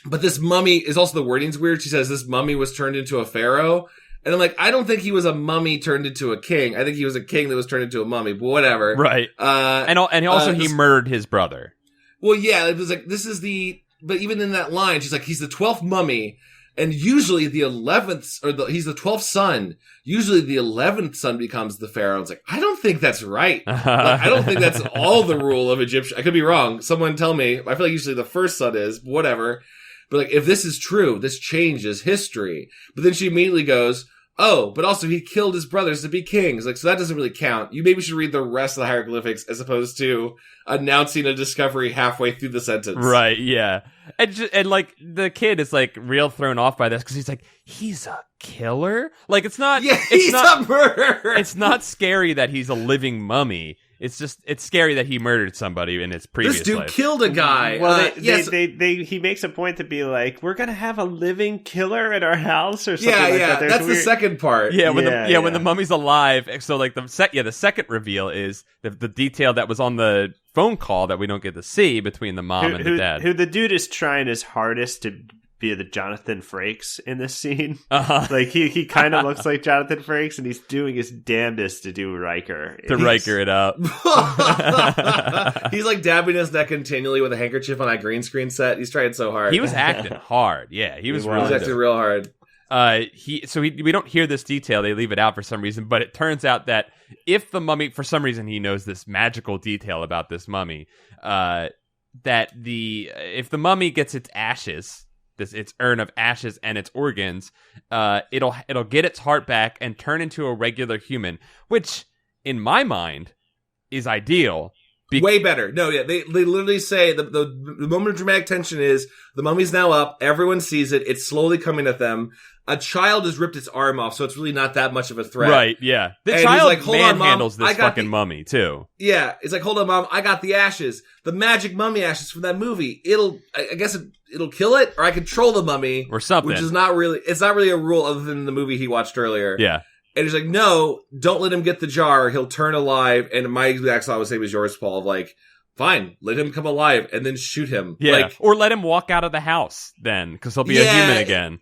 but this mummy is also," the wording's weird, she says this mummy was turned into a pharaoh. And I'm like, I don't think he was a mummy turned into a king. I think he was a king that was turned into a mummy, but whatever. Right. He murdered his brother. Well, yeah, it was like, but even in that line, she's like, he's the 12th mummy, and usually the 11th, he's the 12th son. Usually the 11th son becomes the pharaoh. It's like, I don't think that's right. I don't think that's all the rule of Egyptian. I could be wrong. Someone tell me. I feel like usually the first son is, whatever. But like, if this is true, this changes history. But then she immediately goes, "Oh, but also he killed his brothers to be kings." Like, so that doesn't really count. You maybe should read the rest of the hieroglyphics as opposed to announcing a discovery halfway through the sentence. Right, yeah. And like, the kid is like real thrown off by this because he's like, he's a killer? Like, it's not... Yeah, he's a murderer! It's not scary that he's a living mummy. It's scary that he murdered somebody in his previous life. This dude killed a guy. Well, he makes a point to be like, we're gonna have a living killer at our house or something like that. That's the second part. Yeah, when the mummy's alive. So like the second reveal is the detail that was on the phone call that we don't get to see between the mom and the dad. Who the dude is trying his hardest to be the Jonathan Frakes in this scene. Like he kind of looks like Jonathan Frakes, and he's doing his damnedest to do Riker. Riker it up. He's like dabbing his neck continually with a handkerchief on that green screen set. He's trying so hard. He was acting hard. Yeah, he was acting real hard. We don't hear this detail. They leave it out for some reason, but it turns out that if the mummy, for some reason, he knows this magical detail about this mummy, if the mummy gets its ashes, its urn of ashes and its organs, it'll get its heart back and turn into a regular human, which in my mind is ideal. Way better. No, yeah, they literally say the moment of dramatic tension is the mummy's now up. Everyone sees it. It's slowly coming at them. A child has ripped its arm off, so it's really not that much of a threat. Right, yeah. The and child like, manhandles this fucking mummy, too. Yeah, it's like, hold on, Mom, I got the ashes. The magic mummy ashes from that movie. I guess it'll kill it, or I control the mummy. Or something. Which is not really a rule other than the movie he watched earlier. Yeah. And he's like, no, don't let him get the jar. He'll turn alive. And my exact thought was same as yours, Paul, of like, fine, let him come alive and then shoot him. Yeah. Like, or let him walk out of the house then, because he'll be a human again.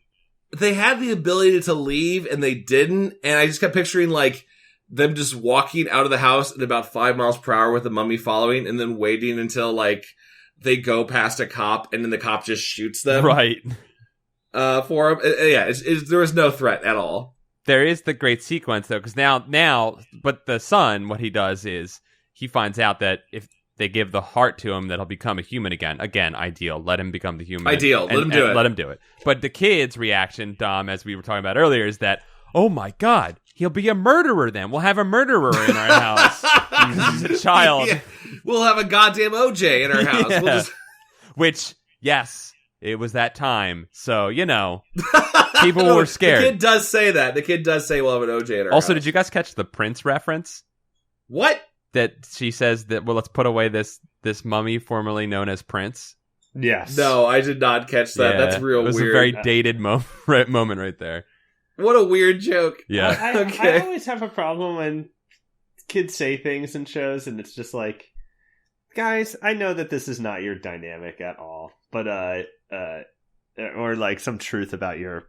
They had the ability to leave and they didn't. And I just kept picturing like them just walking out of the house at about 5 miles per hour with the mummy following and then waiting until like they go past a cop and then the cop just shoots them. Right. For him. Yeah, there was no threat at all. There is the great sequence, though, because now, but the son, what he does is he finds out that if they give the heart to him, that he'll become a human again. Again, ideal. Let him become the human. Ideal. Let him do it. Let him do it. But the kid's reaction, Dom, as we were talking about earlier, is that, oh my God, he'll be a murderer then. We'll have a murderer in our house. He's a child. Yeah. We'll have a goddamn OJ in our house. Yeah. We'll just... Which, yes, it was that time. So, people were scared. The kid does say that. The kid does say we'll have an OJ in our house. Also, did you guys catch the Prince reference? What? That she says that, well, let's put away this mummy formerly known as Prince. Yes. No, I did not catch that. Yeah, That's real weird. It was a very dated moment right there. What a weird joke. Yeah. I always have a problem when kids say things in shows and it's just like, guys, I know that this is not your dynamic at all, but or like some truth about your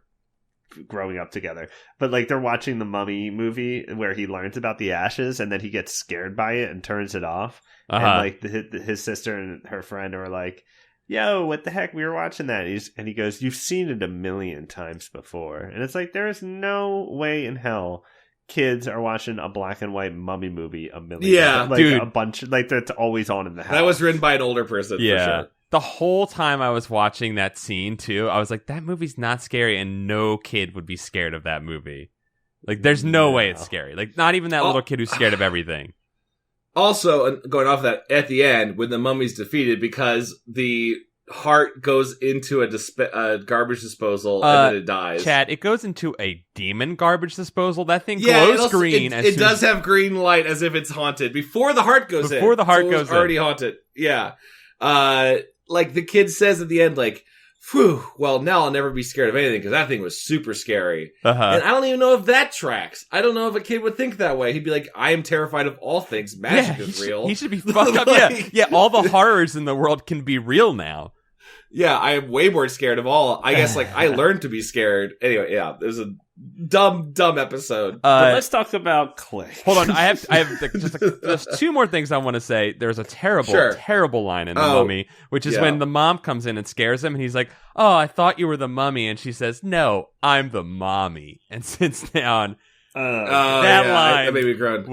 growing up together, but like they're watching the Mummy movie where he learns about the ashes and then he gets scared by it and turns it off. And like his sister and her friend are like, yo, what the heck, we were watching that, and he goes, you've seen it a million times before. And it's like, there is no way in hell kids are watching a black and white Mummy movie a million times. Like, dude, a bunch, like that's always on in the house. That was written by an older person. Yeah, for sure. The whole time I was watching that scene, too, I was like, that movie's not scary, and no kid would be scared of that movie. Like, there's no way it's scary. Like, not even that little kid who's scared of everything. Also, going off that, at the end, when the mummy's defeated, because the heart goes into a garbage disposal, and then it dies. Chad, it goes into a demon garbage disposal. That thing glows green. It does have green light as if it's haunted. Before the heart goes in. Before the heart goes in. Already haunted. Yeah. Like the kid says at the end, like, phew, well, now I'll never be scared of anything because that thing was super scary. And I don't even know if that tracks. I don't know if a kid would think that way. He'd be like, I am terrified of all things. Magic is real. He should be fucked up. Yeah, all the horrors in the world can be real now. Yeah, I am way more scared of all. I guess, like, I learned to be scared. Anyway, yeah, there's a dumb episode. But let's talk about Clay. Hold on, I have just two more things I want to say. There's a terrible line in The Mummy, which is when the mom comes in and scares him, and he's like, oh, I thought you were the mummy, and she says, no, I'm the mommy, and sits down. That line made me groan.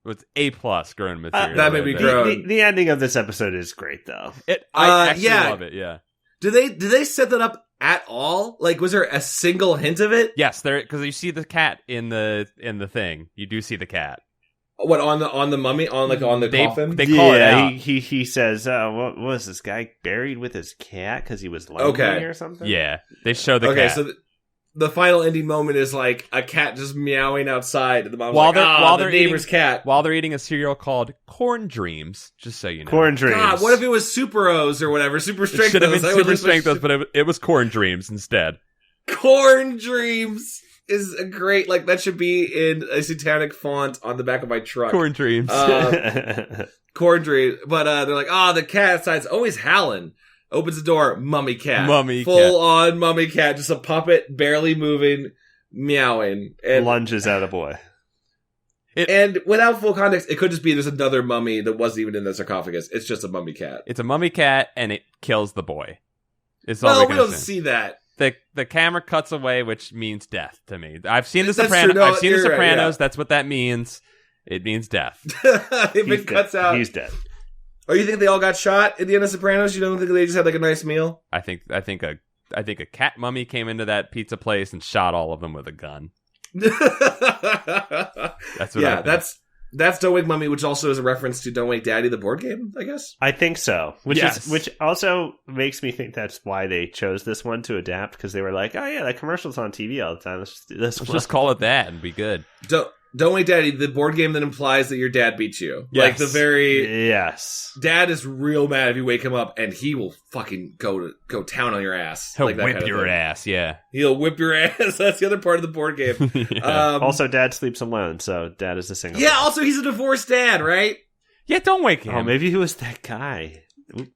was A+ grown material. That made me groan. The ending of this episode is great, though. I actually love it, yeah. Did they set that up at all? Like, was there a single hint of it? Yes, because you see the cat in the thing. You do see the cat. What, on the mummy, on the coffin? They call it out. He says, what was this guy buried with his cat because he was lonely or something? Yeah, they show the cat. Okay, so the final ending moment is like a cat just meowing outside, and the mom's the neighbor's cat. While they're eating a cereal called Corn Dreams, just so you know. Corn Dreams. God, what if it was Super O's or whatever? Super Strength. It should have been Super Strength, but it was Corn Dreams instead. Corn Dreams is a great, like, that should be in a satanic font on the back of my truck. Corn Dreams. Corn Dreams. But they're like, the cat outside's always howling. Opens the door, mummy cat. Full on mummy cat, just a puppet, barely moving, meowing. And lunges at a boy. And without full context, it could just be there's another mummy that wasn't even in the sarcophagus. It's just a mummy cat. It's a mummy cat, and it kills the boy. It's all we don't see that. The camera cuts away, which means death to me. I've seen The Sopranos. I've seen The Sopranos. Right, yeah. That's what that means. It means death. If it cuts out, he's dead. Oh, you think they all got shot at the end of Sopranos? You don't think they just had like a nice meal? I think a cat mummy came into that pizza place and shot all of them with a gun. That's what I think. That's Don't Wake Mummy, which also is a reference to Don't Wake Daddy, the board game, I guess. I think so. Which also makes me think that's why they chose this one to adapt, because they were like, oh yeah, that commercial's on TV all the time. Let's just do this. Let's just call it that and be good. Don't Wake Daddy, the board game that implies that your dad beats you. Yes. Like the very... Yes. Dad is real mad if you wake him up, and he will fucking go town on your ass. He'll like that whip kind of your thing. ass, yeah. He'll whip your ass. That's the other part of the board game. Yeah. Also, Dad sleeps alone, so Dad is a single. Yeah, also he's a divorced dad, right? Yeah, don't wake him. Oh, maybe he was that guy. Maybe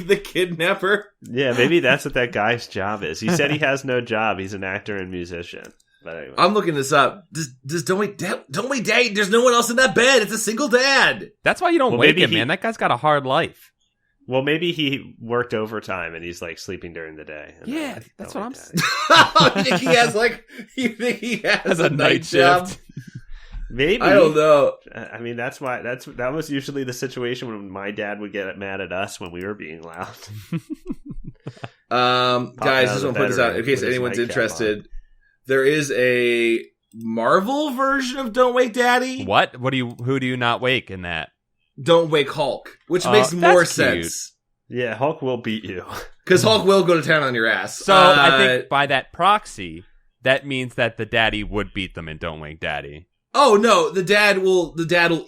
the kidnapper. Yeah, maybe that's what that guy's job is. He said he has no job. He's an actor and musician. But anyway. I'm looking this up. Does Don't Wake Daddy? There's no one else in that bed. It's a single dad. That's why you don't wake him, man. That guy's got a hard life. Well, maybe he worked overtime and he's like sleeping during the day. Yeah, that's what I'm saying. You think he has a night job? shift? Maybe. I don't know. I mean, that was usually the situation when my dad would get mad at us when we were being loud. Guys, just want to put this out in case anyone's interested. There is a Marvel version of Don't Wake Daddy. What? Who do you not wake in that? Don't Wake Hulk, which makes more sense. Yeah, Hulk will beat you. Because Hulk will go to town on your ass. So I think by that proxy, that means that the daddy would beat them in Don't Wake Daddy. Oh no, the dad will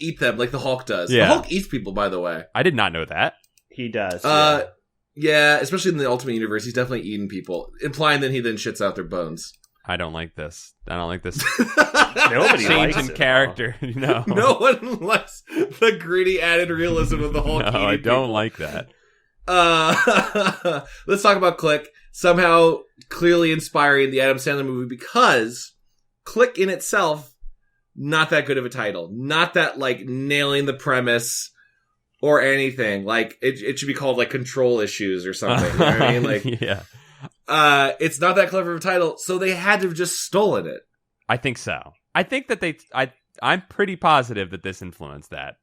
eat them like the Hulk does. Yeah. The Hulk eats people, by the way. I did not know that. He does. Yeah, especially in the Ultimate Universe, he's definitely eating people, implying that he then shits out their bones. I don't like this. Nobody change likes in it, character. No. No one likes the gritty added realism of the Hulk. No, I don't like that. Let's talk about Click. Somehow clearly inspiring the Adam Sandler movie, because Click in itself, not that good of a title. Not that like nailing the premise or anything. Like it should be called like Control Issues or something. You know what I mean? Like, yeah. It's not that clever of a title, so they had to have just stolen it. I think so. I think that I'm pretty positive that this influenced that.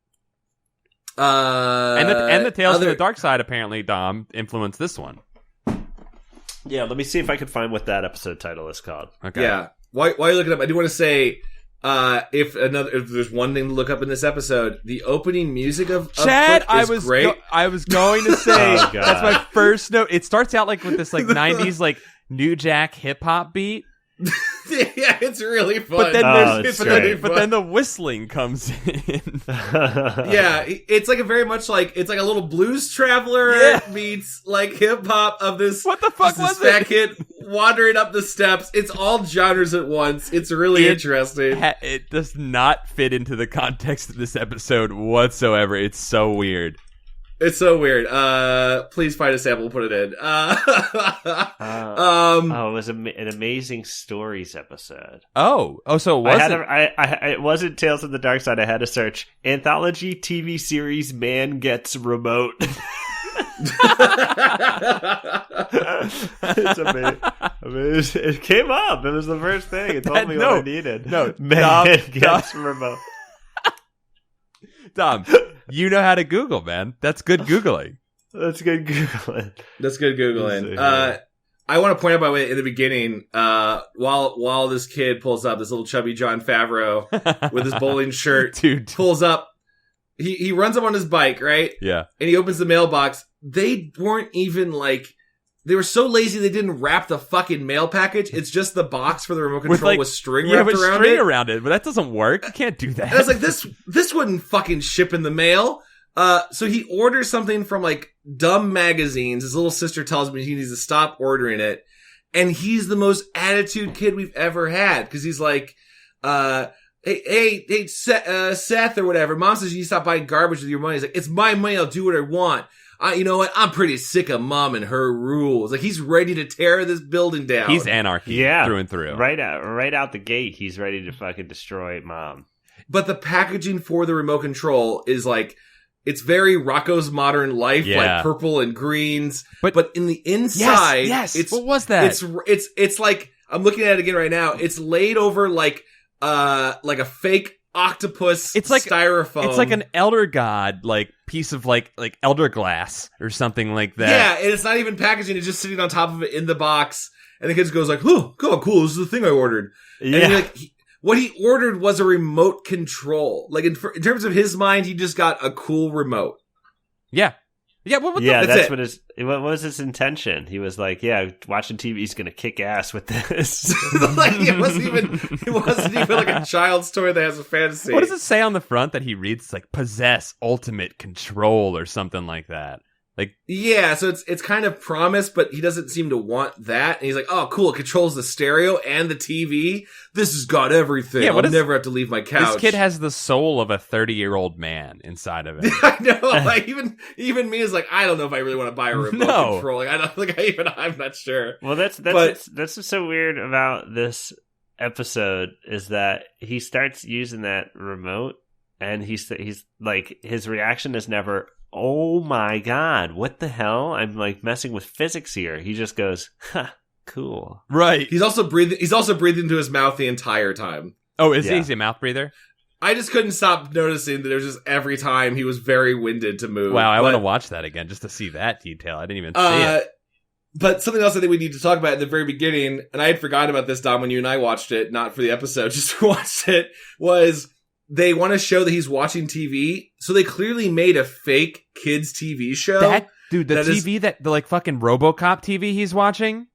And the Tales from the Dark Side, apparently, Dom, influenced this one. Yeah, let me see if I can find what that episode title is called. Okay. Yeah. While you're looking up, I do want to say, if there's one thing to look up in this episode, the opening music of Chad, Click is great. I was going to say Oh, God. that's my first note. It starts out like with this like 90s like New Jack hip hop beat. Yeah, it's really fun. But then great. then the whistling comes in. Yeah, it's like a very much like it's like a little Blues Traveler meets like hip hop of this. What the fuck was this fat it? kid wandering up the steps. It's all genres at once. It's really interesting. It does not fit into the context of this episode whatsoever. It's so weird. It's so weird. Please find a sample and put it in. It was an Amazing Stories episode. Oh, so it wasn't. It wasn't Tales of the Dark Side. I had to search anthology TV series Man Gets Remote. It's amazing. It came up. It was the first thing. It told me what I needed. No, Man Gets Remote. Dom, you know how to Google, man. That's good Googling. That's good Googling. That's good Googling. I want to point out, by the way, in the beginning, while this kid pulls up, this little chubby Jon Favreau with his bowling shirt, Dude. pulls up. He runs up on his bike, right? Yeah. And he opens the mailbox. They weren't even like... They were so lazy they didn't wrap the fucking mail package. It's just the box for the remote control with string wrapped around it. Yeah, with string around it. But that doesn't work. You can't do that. And I was like, this wouldn't fucking ship in the mail. So he orders something from like dumb magazines. His little sister tells me he needs to stop ordering it. And he's the most attitude kid we've ever had. Cause he's like, hey, Seth or whatever. Mom says you need to stop buying garbage with your money. He's like, it's my money. I'll do what I want. You know what? I'm pretty sick of Mom and her rules. Like, he's ready to tear this building down. He's anarchy through and through. Right out the gate, he's ready to fucking destroy Mom. But the packaging for the remote control is like, it's very Rocco's Modern Life, like purple and greens. But in the inside, yes. It's, what was that? It's like, I'm looking at it again right now. It's laid over like a fake octopus. It's like styrofoam. It's like an elder god, like piece of like elder glass or something like that. Yeah, and it's not even packaging. It's just sitting on top of it in the box. And the kid goes like, "Oh, cool! This is the thing I ordered." And you're like, what he ordered was a remote control. Like in terms of his mind, he just got a cool remote. Yeah. Yeah, what was his intention? He was like, yeah, watching TV is going to kick ass with this. Like, it wasn't even like a child's toy that has a fantasy. What does it say on the front that he reads? Like, possess ultimate control or something like that. Like, yeah, so it's kind of promise, but he doesn't seem to want that. And he's like, oh, cool, it controls the stereo and the TV. This has got everything. Yeah, I'll never have to leave my couch. This kid has the soul of a 30-year-old man inside of it. I know. Like, even me is like, I don't know if I really want to buy a remote control. Like, I don't think I'm not sure. Well, that's what's so weird about this episode is that he starts using that remote, and he's like, his reaction is never, oh my god, what the hell? I'm like messing with physics here. He just goes, huh, cool. Right. He's also breathing into his mouth the entire time. Oh, is he a mouth breather? I just couldn't stop noticing that there's just every time he was very winded to move. Wow, I want to watch that again just to see that detail. I didn't even see it. But something else I think we need to talk about at the very beginning, and I had forgotten about this, Dom, when you and I watched it, not for the episode, just watched it, was they want to show that he's watching TV, so they clearly made a fake kids TV show. The TV that the like fucking RoboCop TV he's watching?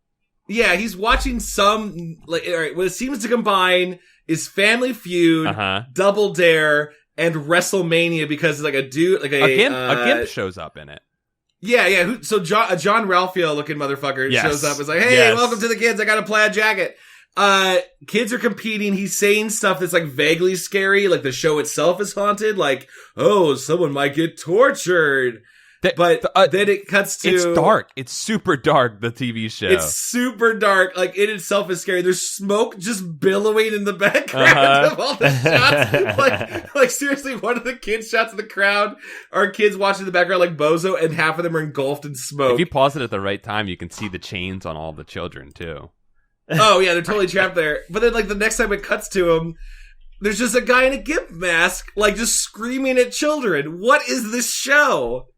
Yeah, he's watching some, like, all right, what it seems to combine is Family Feud, Double Dare, and WrestleMania, because like a dude, like a Gimp shows up in it. Yeah. So John Ralphio looking motherfucker shows up. Is like, hey, welcome to the kids. I got a plaid jacket. Kids are competing. He's saying stuff that's like vaguely scary. Like the show itself is haunted. Like, oh, someone might get tortured. Then it cuts to... It's dark. It's super dark, the TV show. It's super dark. Like, it itself is scary. There's smoke just billowing in the background of all the shots. Like, seriously, one of the kids' shots of the crowd are kids watching the background like Bozo, and half of them are engulfed in smoke. If you pause it at the right time, you can see the chains on all the children, too. Oh, yeah, they're totally trapped there. But then, like, the next time it cuts to him, there's just a guy in a gimp mask, like, just screaming at children. What is this show?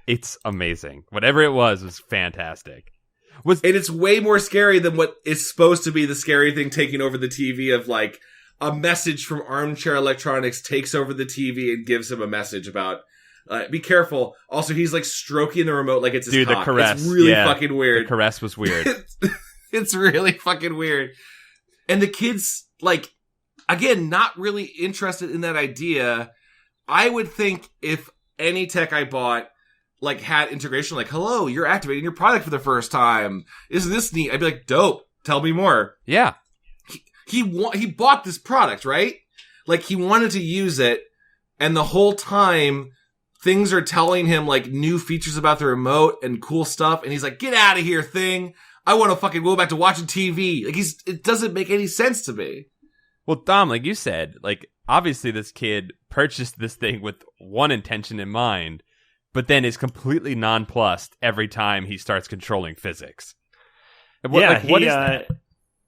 It's amazing. Whatever it was fantastic. And it's way more scary than what is supposed to be the scary thing taking over the TV of, like, a message from Armchair Electronics takes over the TV and gives him a message about, be careful. Also, he's, like, stroking the remote like it's his cock. The caress. It's really fucking weird. The caress was weird. It's really fucking weird. And the kids, like, again, not really interested in that idea. I would think if any tech I bought, like, had integration, like, hello, you're activating your product for the first time. Isn't this neat? I'd be like, dope. Tell me more. Yeah. He bought this product, right? Like, he wanted to use it, and the whole time, things are telling him, like, new features about the remote and cool stuff, and he's like, get out of here, thing. I want to fucking go back to watching TV. Like, it doesn't make any sense to me. Well, Dom, like you said, like, obviously this kid purchased this thing with one intention in mind, but then is completely nonplussed every time he starts controlling physics. What is that?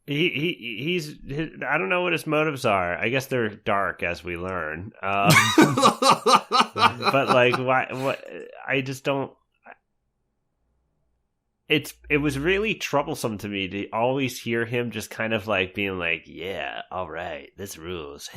He's I don't know what his motives are. I guess they're dark, as we learn. But like, why? What? I just don't. It was really troublesome to me to always hear him just kind of like being like, yeah, all right, this rules.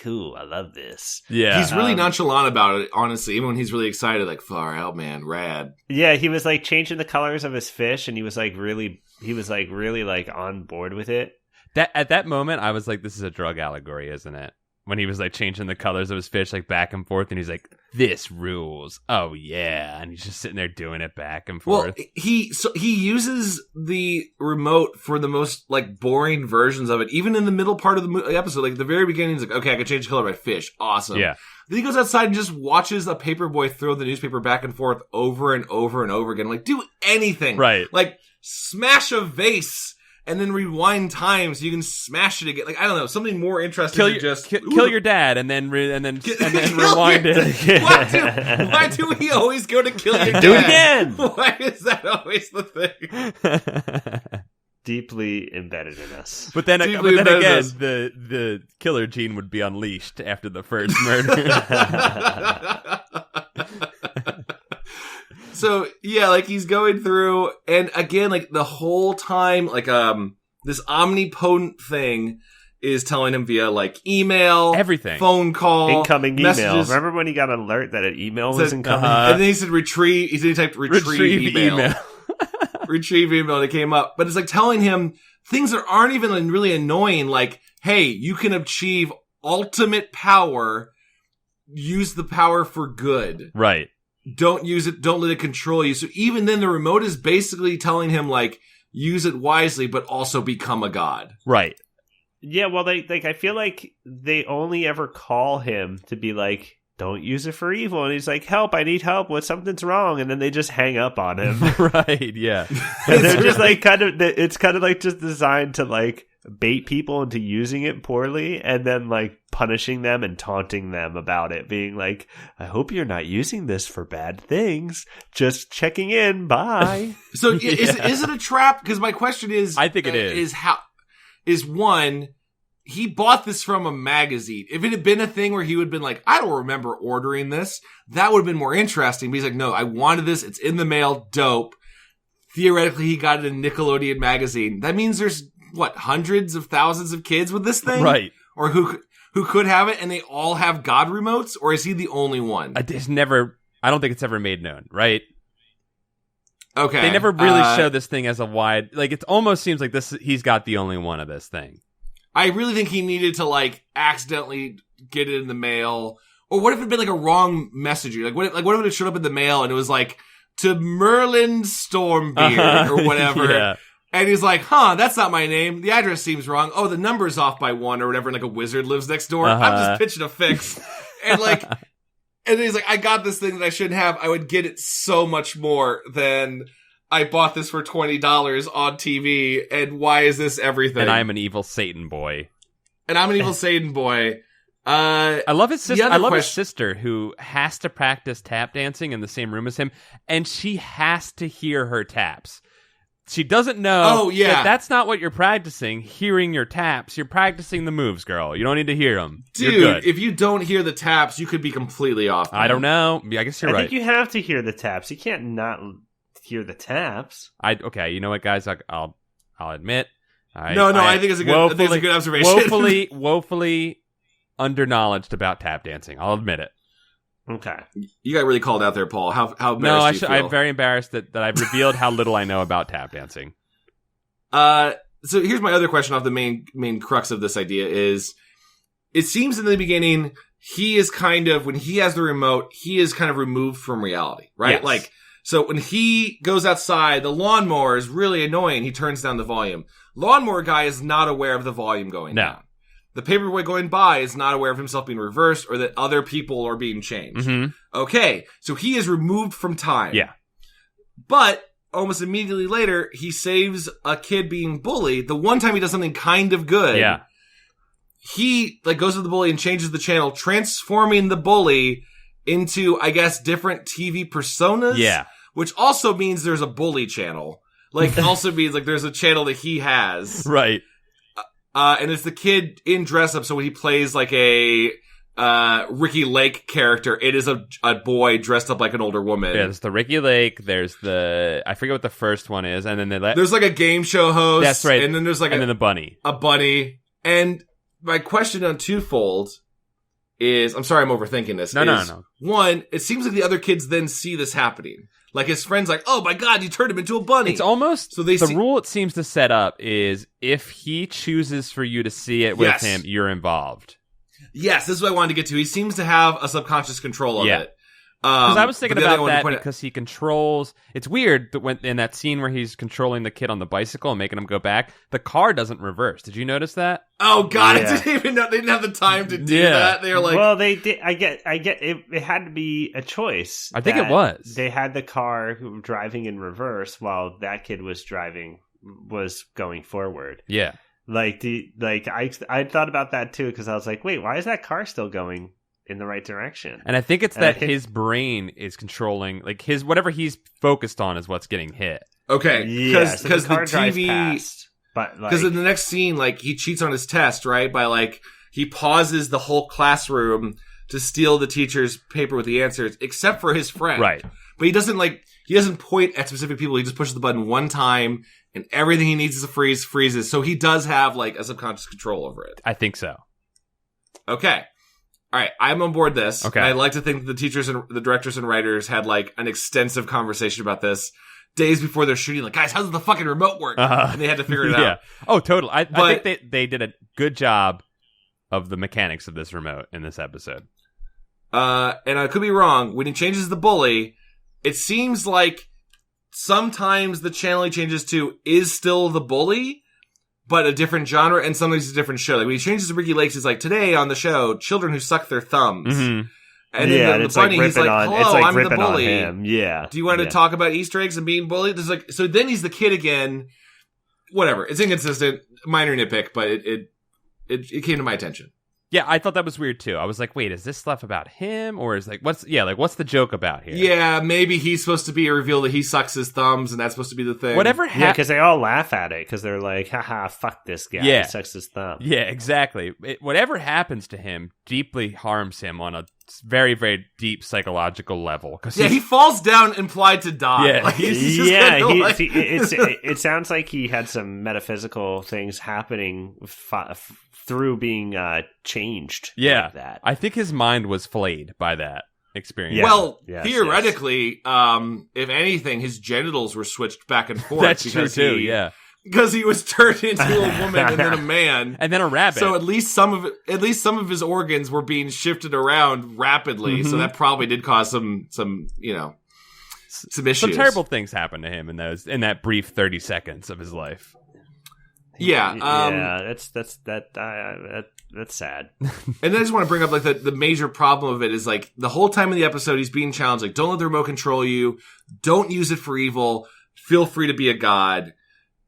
Cool, I love this. Yeah. He's really nonchalant about it, honestly, even when he's really excited, like, far out, man, rad. Yeah, he was like changing the colors of his fish, and he was really like on board with it. At that moment, I was like, this is a drug allegory, isn't it? When he was like changing the colors of his fish like back and forth, and he's like, this rules. Oh yeah. And he's just sitting there doing it back and forth. Well, he uses the remote for the most like boring versions of it, even in the middle part of the episode. Like at the very beginning, he's like, okay, I can change the color of my fish. Awesome. Yeah. Then he goes outside and just watches a paperboy throw the newspaper back and forth over and over and over again. Like, do anything. Right. Like, smash a vase and then rewind time so you can smash it again. Like, I don't know, something more interesting than just... Kill your dad and then rewind it. Why do we always go to kill your dad? Do it again! Why is that always the thing? Deeply embedded in us. But then again, the killer gene would be unleashed after the first murder. So, yeah, like, he's going through, and again, like, the whole time, like, this omnipotent thing is telling him via like email, everything, phone call, incoming messages. email. Remember when he got an alert that an email was incoming? And then he said retrieve. He typed retrieve email. Retrieve email, and it came up. But it's like telling him things that aren't even really annoying. Like, hey, you can achieve ultimate power. Use the power for good. Right. Don't use it. Don't let it control you. So even then, the remote is basically telling him like, use it wisely, but also become a god. Right. Yeah, well, I feel like they only ever call him to be like, don't use it for evil. And he's like, help, I need help. Something's wrong. And then they just hang up on him. Right, yeah. And they're just like it's kind of like just designed to like bait people into using it poorly and then like punishing them and taunting them about it. Being like, I hope you're not using this for bad things. Just checking in. Bye. So is it a trap? Because my question is, I think it is. Is one, he bought this from a magazine. If it had been a thing where he would have been like, I don't remember ordering this, that would have been more interesting. But he's like, no, I wanted this. It's in the mail. Dope. Theoretically, he got it in Nickelodeon magazine. That means there's, hundreds of thousands of kids with this thing? Right. Or who could have it, and they all have God remotes? Or is he the only one? I don't think it's ever made known, right? Okay. They never really show this thing as a wide, like, it almost seems like he's got the only one of this thing. I really think he needed to, like, accidentally get it in the mail. Or what if it had been, like, a wrong messaging? Like, what if it showed up in the mail and it was, like, to Merlin Stormbeard or whatever. Yeah. And he's like, that's not my name. The address seems wrong. Oh, the number's off by 1 or whatever, and, like, a wizard lives next door. I'm just pitching a fix. And, like... And he's like, I got this thing that I shouldn't have. I would get it so much more than I bought this for $20 on TV. And why is this everything? And I'm an evil Satan boy. I love his sister. I love his sister who has to practice tap dancing in the same room as him. And she has to hear her taps. She doesn't know that that's not what you're practicing, hearing your taps. You're practicing the moves, girl. You don't need to hear them. Dude, you're good. If you don't hear the taps, you could be completely off. Man. I don't know. I guess you're right. I think you have to hear the taps. You can't not hear the taps. Okay, you know what, guys? I'll admit. I think it's a good observation. Woefully underknowledged about tap dancing. I'll admit it. Okay. You got really called out there, Paul. How embarrassed do you feel? I'm very embarrassed that I've revealed how little I know about tap dancing. So here's my other question off the main crux of this idea is, it seems in the beginning, he is kind of, when he has the remote, he is kind of removed from reality, right? Yes. Like, so when he goes outside, the lawnmower is really annoying. He turns down the volume. Lawnmower guy is not aware of the volume going down. The paperboy going by is not aware of himself being reversed or that other people are being changed. Mm-hmm. Okay, so he is removed from time. Yeah. But almost immediately later, he saves a kid being bullied. The one time he does something kind of good. Yeah. He goes to the bully and changes the channel, transforming the bully into, I guess, different TV personas. Yeah. Which also means there's a bully channel. Also means there's a channel that he has. Right. And it's the kid in dress up, so when he plays like a Ricky Lake character, it is a boy dressed up like an older woman. Yeah, there's the Ricky Lake, there's I forget what the first one is, and then there's like a game show host. That's right. And then there's then the bunny. A bunny. And my question on twofold is, I'm sorry I'm overthinking this. No. One, it seems like the other kids then see this happening. Like his friend's like, oh my god, you turned him into a bunny. It's almost, so the rule it seems to set up is if he chooses for you to see it with him, you're involved. Yes, this is what I wanted to get to. He seems to have a subconscious control of it. Because I was thinking about that because he controls... It's weird that when in that scene where he's controlling the kid on the bicycle and making him go back, the car doesn't reverse. Did you notice that? Oh, God, I didn't even know. They didn't have the time to do that. They were like... Well, they did. I get it had to be a choice. I think it was. They had the car driving in reverse while that kid was going forward. Yeah. I thought about that too because I was like, wait, why is that car still going in the right direction? And I think it's his brain is controlling, his whatever he's focused on is what's getting hit. Okay, because the car the drives TV, past, but because in the next scene, he cheats on his test, right? By he pauses the whole classroom to steal the teacher's paper with the answers, except for his friend, right? but he doesn't point at specific people. He just pushes the button one time, and everything he needs is a freezes. So he does have like a subconscious control over it. I think so. Okay. All right, I'm on board this. Okay. I'd like to think that the teachers and the directors and writers had like an extensive conversation about this days before they're shooting. Like, guys, how does the fucking remote work? And they had to figure it out. Oh, totally. I think they did a good job of the mechanics of this remote in this episode. And I could be wrong. When he changes the bully, it seems like sometimes the channel he changes to is still the bully, but a different genre, and sometimes it's a different show. Like when he changes to Ricky Lakes, he's like, today on the show, children who suck their thumbs. Mm-hmm. And then the bunny, he's like, hello, I'm the bully. Him. Yeah. Do you want to talk about Easter eggs and being bullied? There's like, so then he's the kid again. Whatever. It's inconsistent, minor nitpick, but it came to my attention. Yeah, I thought that was weird too. I was like, wait, is this stuff about him, or is what's the joke about here? Yeah, maybe he's supposed to be a reveal that he sucks his thumbs, and that's supposed to be the thing. Whatever because they all laugh at it, because they're like, haha, fuck this guy, he sucks his thumb. Yeah, exactly. Whatever happens to him deeply harms him on a very, very deep psychological level. He falls down implied to die. Yeah, like, it sounds like he had some metaphysical things happening through being changed. Yeah, like that. I think his mind was flayed by that experience. Yeah. Well, theoretically, if anything, his genitals were switched back and forth. That's true too. Yeah. Because he was turned into a woman and then a man and then a rabbit. So at least some of his organs were being shifted around rapidly. Mm-hmm. So that probably did cause some issues. Some terrible things happened to him in that brief 30 seconds of his life. Yeah, that's sad. And then I just want to bring up like the major problem of it is like the whole time in the episode he's being challenged, like, don't let the remote control you, don't use it for evil, feel free to be a god.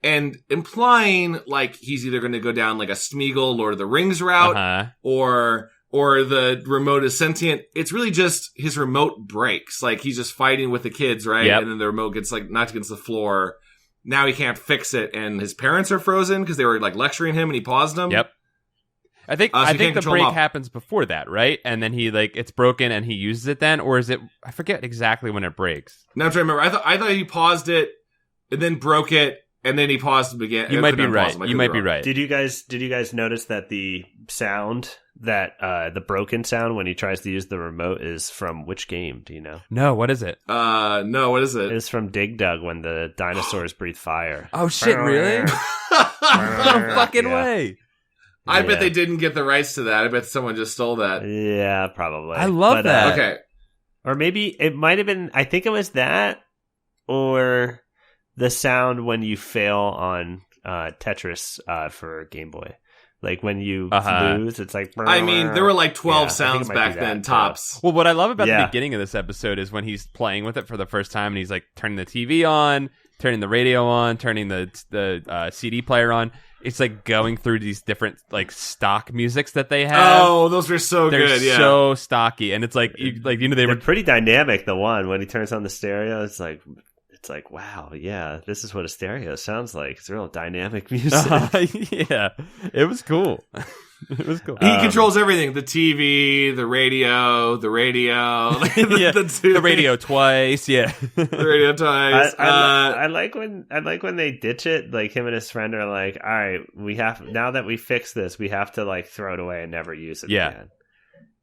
And implying like he's either going to go down like a Smeagol Lord of the Rings route, or the remote is sentient. It's really just his remote breaks. Like he's just fighting with the kids, right? Yep. And then the remote gets like knocked against the floor. Now he can't fix it, and his parents are frozen because they were like lecturing him, and he paused them. Yep. I think the break happens before that, right? And then he it's broken, and he uses it then, or is it? I forget exactly when it breaks. Now I'm trying to remember. I thought he paused it and then broke it. And then he paused it again. You might be right. You might be right. Did you guys notice that the sound the broken sound when he tries to use the remote is from which game? Do you know? No. What is it? No. What is it? It's from Dig Dug when the dinosaurs breathe fire. Oh shit! Really? No fucking way. I bet they didn't get the rights to that. I bet someone just stole that. Yeah, probably. I love that. Okay. Or maybe it might have been. I think it was that, or the sound when you fail on Tetris for Game Boy. Like when you lose, it's like... I mean, there were like 12 sounds back then, tops. Well, what I love about the beginning of this episode is when he's playing with it for the first time and he's like turning the TV on, turning the radio on, turning the CD player on. It's like going through these different like stock musics that they have. Oh, those were so good. Yeah, so stocky, and it's like they were pretty dynamic. The one when he turns on the stereo, it's like, wow, yeah, this is what a stereo sounds like. It's real dynamic music. Yeah, it was cool. It was cool. He controls everything: the TV, the radio, the radio twice. Yeah, the radio twice. I like when they ditch it. Like him and his friend are like, all right, now that we fix this, we have to like throw it away and never use it again.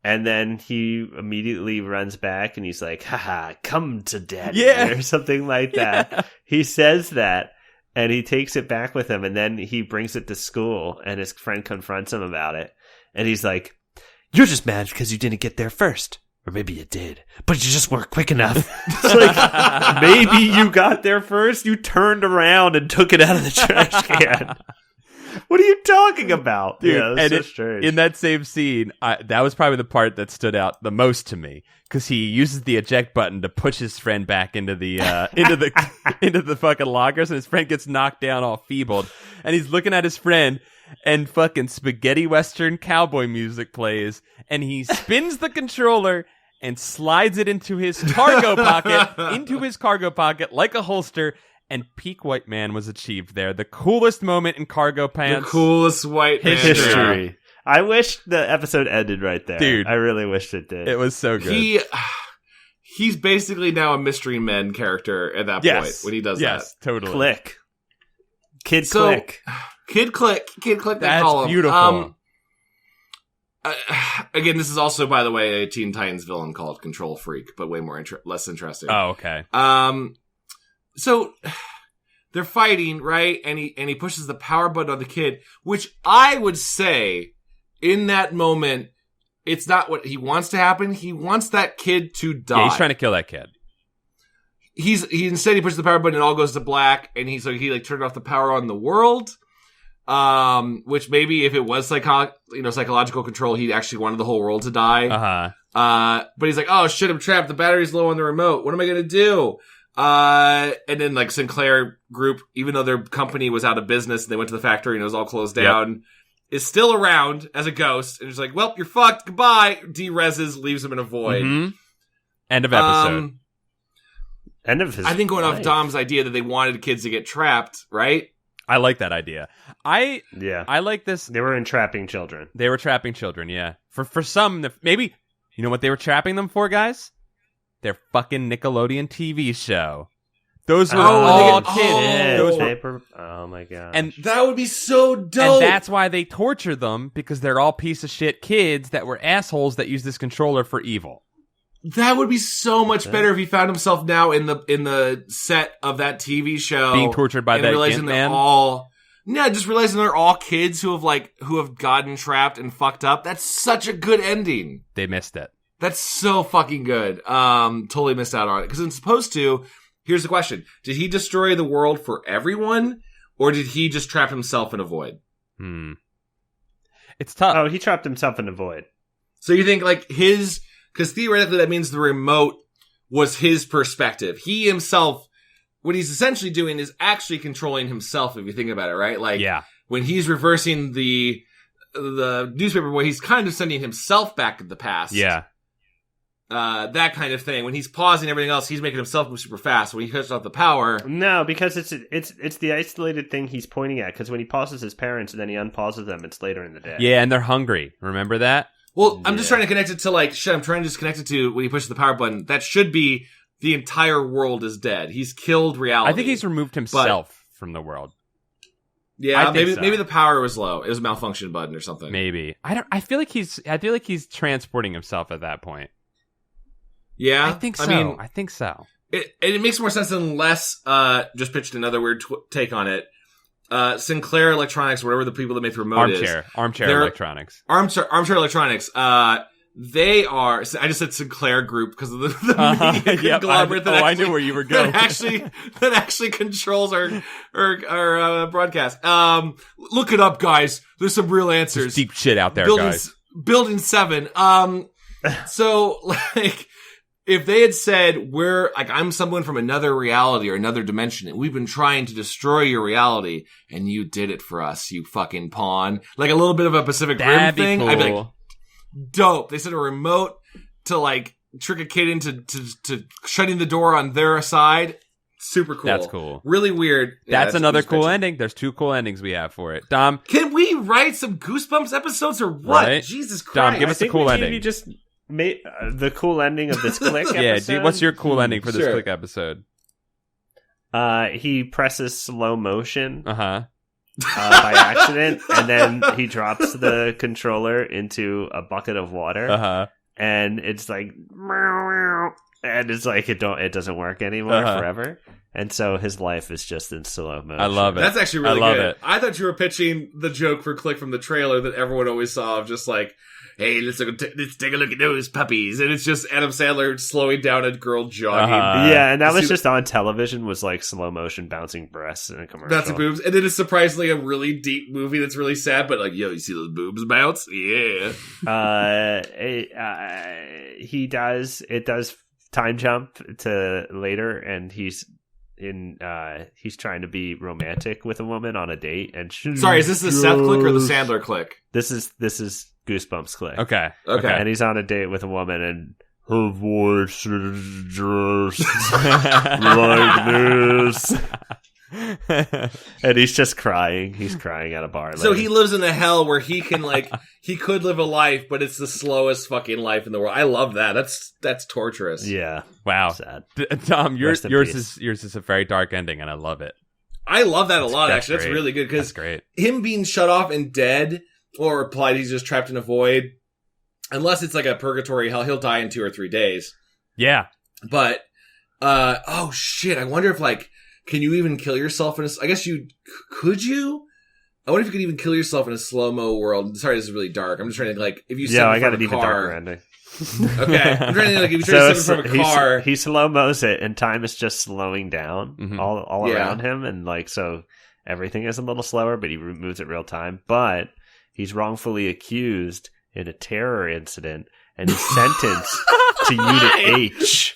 And then he immediately runs back and he's like, haha, come to daddy, or something like that. Yeah. He says that and he takes it back with him, and then he brings it to school and his friend confronts him about it. And he's like, you're just mad because you didn't get there first. Or maybe you did, but you just weren't quick enough. It's like, maybe you got there first, you turned around and took it out of the trash can. What are you talking about? Dude, yeah, that's so strange. In that same scene, that was probably the part that stood out the most to me, because he uses the eject button to push his friend back into the into the fucking lockers, and his friend gets knocked down all feebled, and he's looking at his friend, and fucking spaghetti western cowboy music plays, and he spins the controller and slides it into his cargo pocket like a holster. And peak white man was achieved there. The coolest moment in cargo pants. The coolest white man history. I wish the episode ended right there. Dude. I really wished it did. It was so good. he's basically now a Mystery Men character at that point when he does that. Yes, totally. Click. Click. Kid Click. That's beautiful. Again, this is also, by the way, a Teen Titans villain called Control Freak, but way more less interesting. Oh, okay. So they're fighting, right? And he pushes the power button on the kid, which I would say in that moment, it's not what he wants to happen. He wants that kid to die. Yeah, he's trying to kill that kid. Instead he pushes the power button and it all goes to black, and he turned off the power on the world. Which maybe if it was psychological control, he actually wanted the whole world to die. But he's like, oh shit, I'm trapped. The battery's low on the remote. What am I gonna do? And then like Sinclair Group, even though their company was out of business and they went to the factory and it was all closed down, is still around as a ghost. And he's like, well, you're fucked. Goodbye. De-reses, leaves him in a void. Mm-hmm. End of episode. End of his I think going life. off Dom's idea that they wanted kids to get trapped, right? I like that idea. I like this. They were entrapping children. They were trapping children, yeah. For some, maybe, you know what they were trapping them for, guys? Their fucking Nickelodeon TV show. Those were all kids. Oh my god. And that would be so dope. And that's why they torture them, because they're all piece of shit kids that were assholes that used this controller for evil. That would be so much better if he found himself now in the set of that TV show, being tortured by that realizing man. Just realizing they're all kids who have gotten trapped and fucked up. That's such a good ending. They missed it. That's so fucking good. Totally missed out on it because it's supposed to. Here's the question: did he destroy the world for everyone, or did he just trap himself in a void? It's tough. Oh, he trapped himself in a void. So you think like his. Because theoretically, that means the remote was his perspective. He himself, what he's essentially doing is actually controlling himself, if you think about it, right? Like, when he's reversing the newspaper boy, he's kind of sending himself back to the past. Yeah. That kind of thing. When he's pausing everything else, he's making himself move super fast. When he cuts off the power... No, because it's the isolated thing he's pointing at. Because when he pauses his parents and then he unpauses them, it's later in the day. Yeah, and they're hungry. Remember that? Well, I'm just trying to connect it to I'm trying to just connect it to when he pushes the power button. That should be the entire world is dead. He's killed reality. I think he's removed himself from the world. Yeah, maybe the power was low. It was a malfunction button or something. Maybe. I feel like he's transporting himself at that point. Yeah, I think so. I think so. It makes more sense unless just pitched another weird take on it. Sinclair Electronics, whatever the people that make the remote Armchair Electronics. Armchair Electronics. They are. I just said Sinclair Group because of the media conglomerate I knew where you were going. That actually controls our broadcast. Look it up, guys. There's some real answers. There's deep shit out there, guys. Building 7. So like. If they had said, I'm someone from another reality or another dimension, and we've been trying to destroy your reality, and you did it for us, you fucking pawn. Like a little bit of a Pacific Rim thing. Cool. I'd be like, dope. They sent a remote to like trick a kid into to shutting the door on their side. Super cool. That's cool. Really weird. That's another cool ending. There's 2 cool endings we have for it. Dom. Can we write some Goosebumps episodes or what? Right? Jesus Christ. Dom, give us a cool ending. You just made the cool ending of this Click episode. Yeah, what's your cool ending for this Click episode? He presses slow motion by accident, and then he drops the controller into a bucket of water, and it's like, and it's like it doesn't work anymore forever, and so his life is just in slow motion. I love it. That's actually really good. It. I thought you were pitching the joke for Click from the trailer that everyone always saw of just like, hey, let's take a look at those puppies. And it's just Adam Sandler slowing down a girl jogging. Yeah, and that was just on television, was like slow motion bouncing breasts in a commercial. Bouncing boobs. And it is surprisingly a really deep movie that's really sad, but like, yo, you see those boobs bounce? Yeah. It does time jump to later, and he's trying to be romantic with a woman on a date. And sorry, is this the Seth Click or the Sandler Click? This is Goosebumps Click. Okay. And he's on a date with a woman, and her voice is just like this. And he's just crying. He's crying at a bar. So later. he lives in a hell where he can he could live a life, but it's the slowest fucking life in the world. I love that. That's torturous. Yeah. Wow. Sad. Tom, yours is a very dark ending, and I love it. I love that a lot. That's Actually, great. that's really good because great. Him being shut off and dead, or implied he's just trapped in a void. Unless it's like a purgatory hell, he'll die in 2 or 3 days. Yeah. But oh shit! I wonder if can you even kill yourself in a? I guess could you? I wonder if you could even kill yourself in a slow-mo world. Sorry, this is really dark. I'm just trying to if you I got an even darker ending. Okay, I'm trying to if you try to step from a car, he slow-mos it, and time is just slowing down all around him, and so everything is a little slower, but he moves at real time. But he's wrongfully accused in a terror incident, and he's sentenced to Unit H.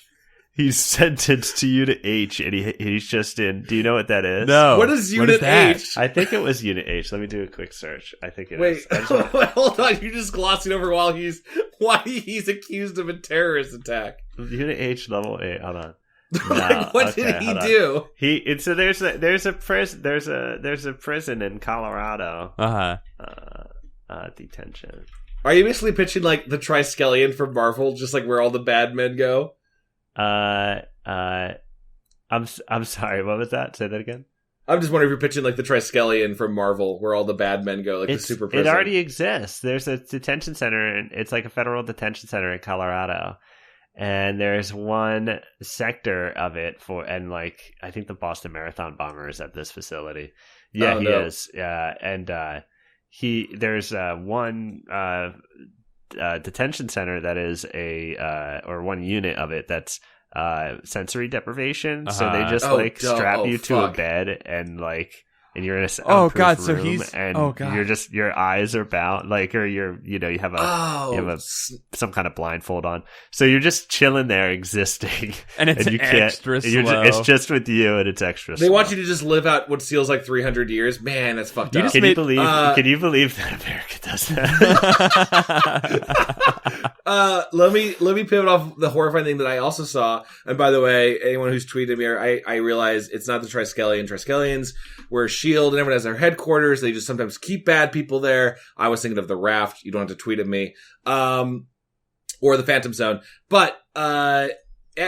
He's sentenced to Unit H, and he's just in. Do you know what that is? No. What is Unit H? I think it was Unit H. Let me do a quick search. I think it is. Wait, hold on. You're just glossing over why he's accused of a terrorist attack. Unit H, level 8. Hold on. No, what did he do? There's a prison in Colorado. Detention. Are you basically pitching the Triskelion from Marvel, just where all the bad men go? I'm sorry. What was that? Say that again. I'm just wondering if you're pitching the Triskelion from Marvel, where all the bad men go, the super prison. It already exists. There's a detention center, and it's a federal detention center in Colorado, and there's one sector of it I think the Boston Marathon bomber is at this facility. Yeah, he is. Yeah, and there's one detention center that is or one unit of it that's sensory deprivation. So they just strap you to a bed and you're in a soundproof room, and you're just, your eyes are bound, or you have some kind of blindfold on, so you're just chilling there existing, and it's you extra slow. It's just with you, and it's extra They slow. want you to just live out what feels like 300 years. Man, that's fucked up. Can you believe that America does that? Let me pivot off the horrifying thing that I also saw. And by the way, anyone who's tweeted me, I realize it's not the Triskelion. Triskelions were S.H.I.E.L.D. and everyone has their headquarters. They just sometimes keep bad people there. I was thinking of the Raft. You don't have to tweet at me. Or the Phantom Zone. But at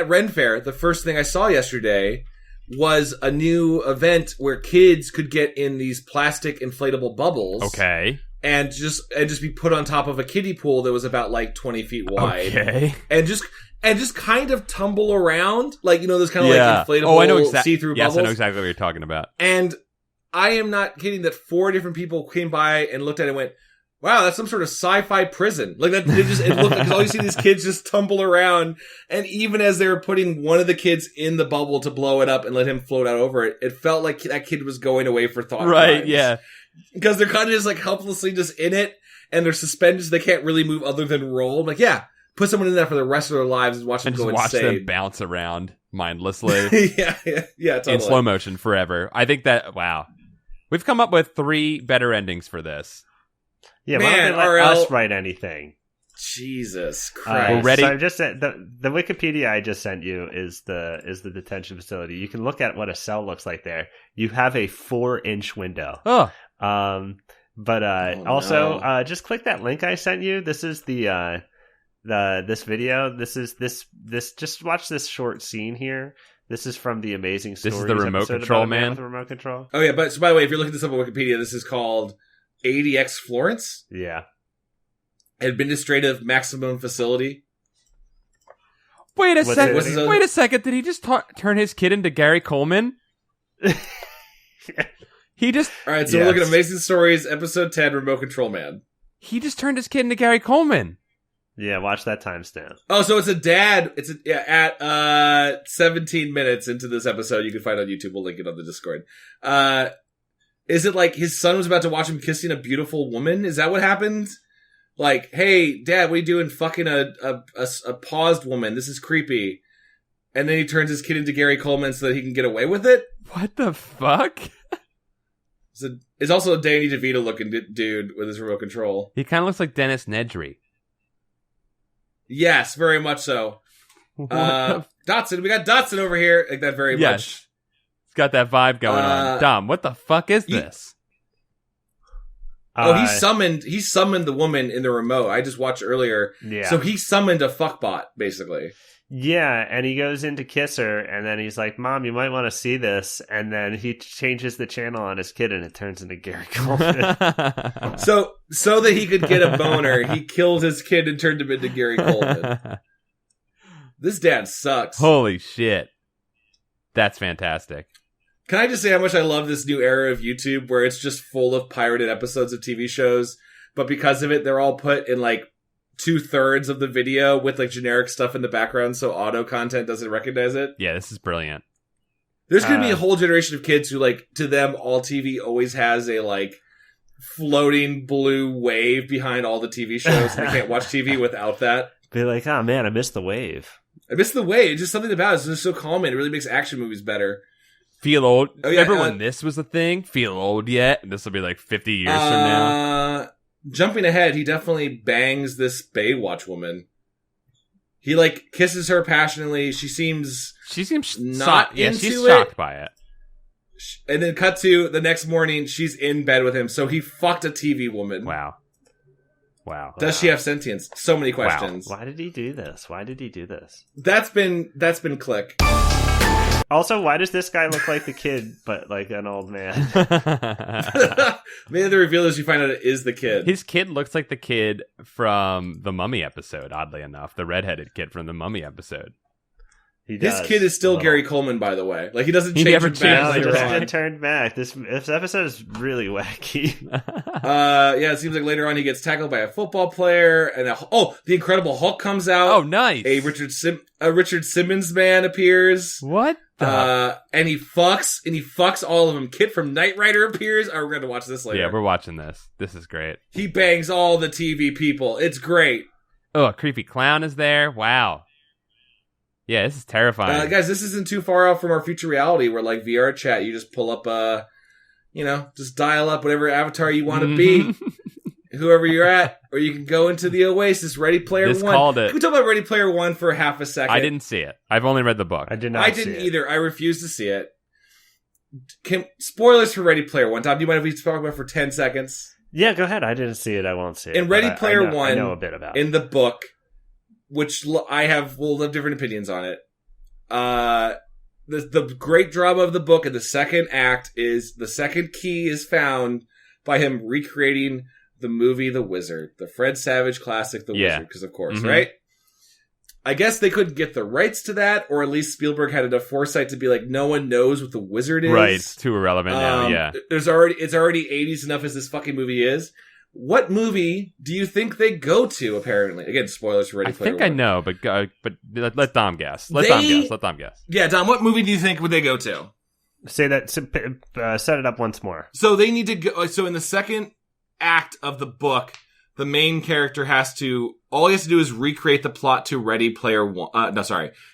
Ren Fair, the first thing I saw yesterday was a new event where kids could get in these plastic inflatable bubbles. Okay. And just be put on top of a kiddie pool that was about 20 feet wide. Okay. And just kind of tumble around, those kind of inflatable see-through bubbles. Yes, I know exactly what you're talking about. And I am not kidding that 4 different people came by and looked at it and went, wow, that's some sort of sci-fi prison. It looked like, all you see these kids just tumble around. And even as they were putting one of the kids in the bubble to blow it up and let him float out over it, it felt like that kid was going away for thought Right, crimes. yeah. Because they're kind of just helplessly just in it, and they're suspended, so they can't really move other than roll. I'm yeah, put someone in there for the rest of their lives and watch them go insane. Watch them bounce around mindlessly. yeah, totally. In slow motion forever. I think that, wow. We've come up with 3 better endings for this. Yeah, why don't they let us write anything? Jesus Christ. We're ready. So I just said the Wikipedia I just sent you is the detention facility. You can look at what a cell looks like there. You have a 4-inch window. Oh. Just click that link I sent you. This is this video. This just watch this short scene here. This is from the Amazing Stories. This is the remote control man with the remote control. Oh yeah, so by the way, if you're looking this up on Wikipedia, this is called ADX Florence. Yeah. Administrative Maximum Facility. Wait a second. Did he just turn his kid into Gary Coleman? He just... Alright, so we're looking at Amazing Stories, Episode 10, Remote Control Man. He just turned his kid into Gary Coleman. Yeah, watch that timestamp. Oh, so it's a dad. At 17 minutes into this episode, you can find it on YouTube. We'll link it on the Discord. Is it his son was about to watch him kissing a beautiful woman? Is that what happened? Hey, Dad, what are you doing fucking a paused woman? This is creepy. And then he turns his kid into Gary Coleman so that he can get away with it? What the fuck? It's also a Danny DeVito looking dude with his remote control. He kind of looks like Dennis Nedry. Yes, very much so. Dotson, we got Dotson over here like that very much. It's got that vibe going on. Dom, what the fuck is this? He summoned the woman in the remote. I just watched earlier. Yeah. So he summoned a fuckbot, basically. Yeah, and he goes in to kiss her, and then he's like, Mom, you might want to see this. And then he changes the channel on his kid, and it turns into Gary Coleman. So that he could get a boner, he killed his kid and turned him into Gary Coleman. This dad sucks. Holy shit. That's fantastic. Can I just say how much I love this new era of YouTube where it's just full of pirated episodes of TV shows, but because of it, they're all put in like 2/3 of the video with like generic stuff in the background so auto content doesn't recognize it. Yeah, this is brilliant. There's going to be a whole generation of kids who, like, to them, all TV always has a, like, floating blue wave behind all the TV shows. And they can't watch TV without that. Be like, oh man, I missed the wave. I miss the wave. It's just something about it. It's just so calming. It really makes action movies better. Feel old. Oh, yeah, remember when this was a thing? Feel old yet? This will be like 50 years from now. Jumping ahead, he definitely bangs this Baywatch woman. He like kisses her passionately. She seems not into she's it. shocked by it. And then cut to the next morning, she's in bed with him. So he fucked a TV woman. Wow. Does she have sentience? So many questions. Why did he do this? That's been click. Also, why does this guy look like the kid, but like an old man? Maybe the reveal is you find out it is the kid. His kid looks like the kid from the Mummy episode, oddly enough. The redheaded kid from the Mummy episode. His kid is still Gary Coleman, by the way. Like, he doesn't change it back. He just turned back. This episode is really wacky. Yeah, it seems like later on he gets tackled by a football player, and the Incredible Hulk comes out. Oh, nice. A Richard Simmons man appears. What? And he fucks all of them. Kid from Knight Rider appears. Oh, we're going to watch this later. Yeah, we're watching this. This is great. He bangs all the TV people. It's great. Oh, a creepy clown is there. Wow. Yeah, this is terrifying. Guys, this isn't too far out from our future reality where, like, VR chat, you just pull up, just dial up whatever avatar you want to be, whoever you're at, or you can go into the Oasis, Ready Player One. Called it. Can we talk about Ready Player One for half a second? I didn't see it. I've only read the book. I didn't either. I refuse to see it. Spoilers for Ready Player One. Tom, do you mind if we talk about it for 10 seconds? Yeah, go ahead. I didn't see it. I won't see it. In Ready Player One, I know a bit about in the book, which we'll have different opinions on it. The great drama of the book in the second act is the second key is found by him recreating the movie The Wizard, the Fred Savage classic The Wizard, because of course, right? I guess they couldn't get the rights to that, or at least Spielberg had enough foresight to be like, no one knows what The Wizard is. Right, it's too irrelevant now, yeah. It's already 80s enough as this fucking movie is. What movie do you think they go to, apparently? Again, spoilers for Ready Player One. I think I know, but let Dom guess. Let Dom guess. Yeah, Dom, what movie do you think would they go to? Say that, set it up once more. So they need to go, so in the second act of the book, the main character all he has to do is recreate the plot to Ready Player One.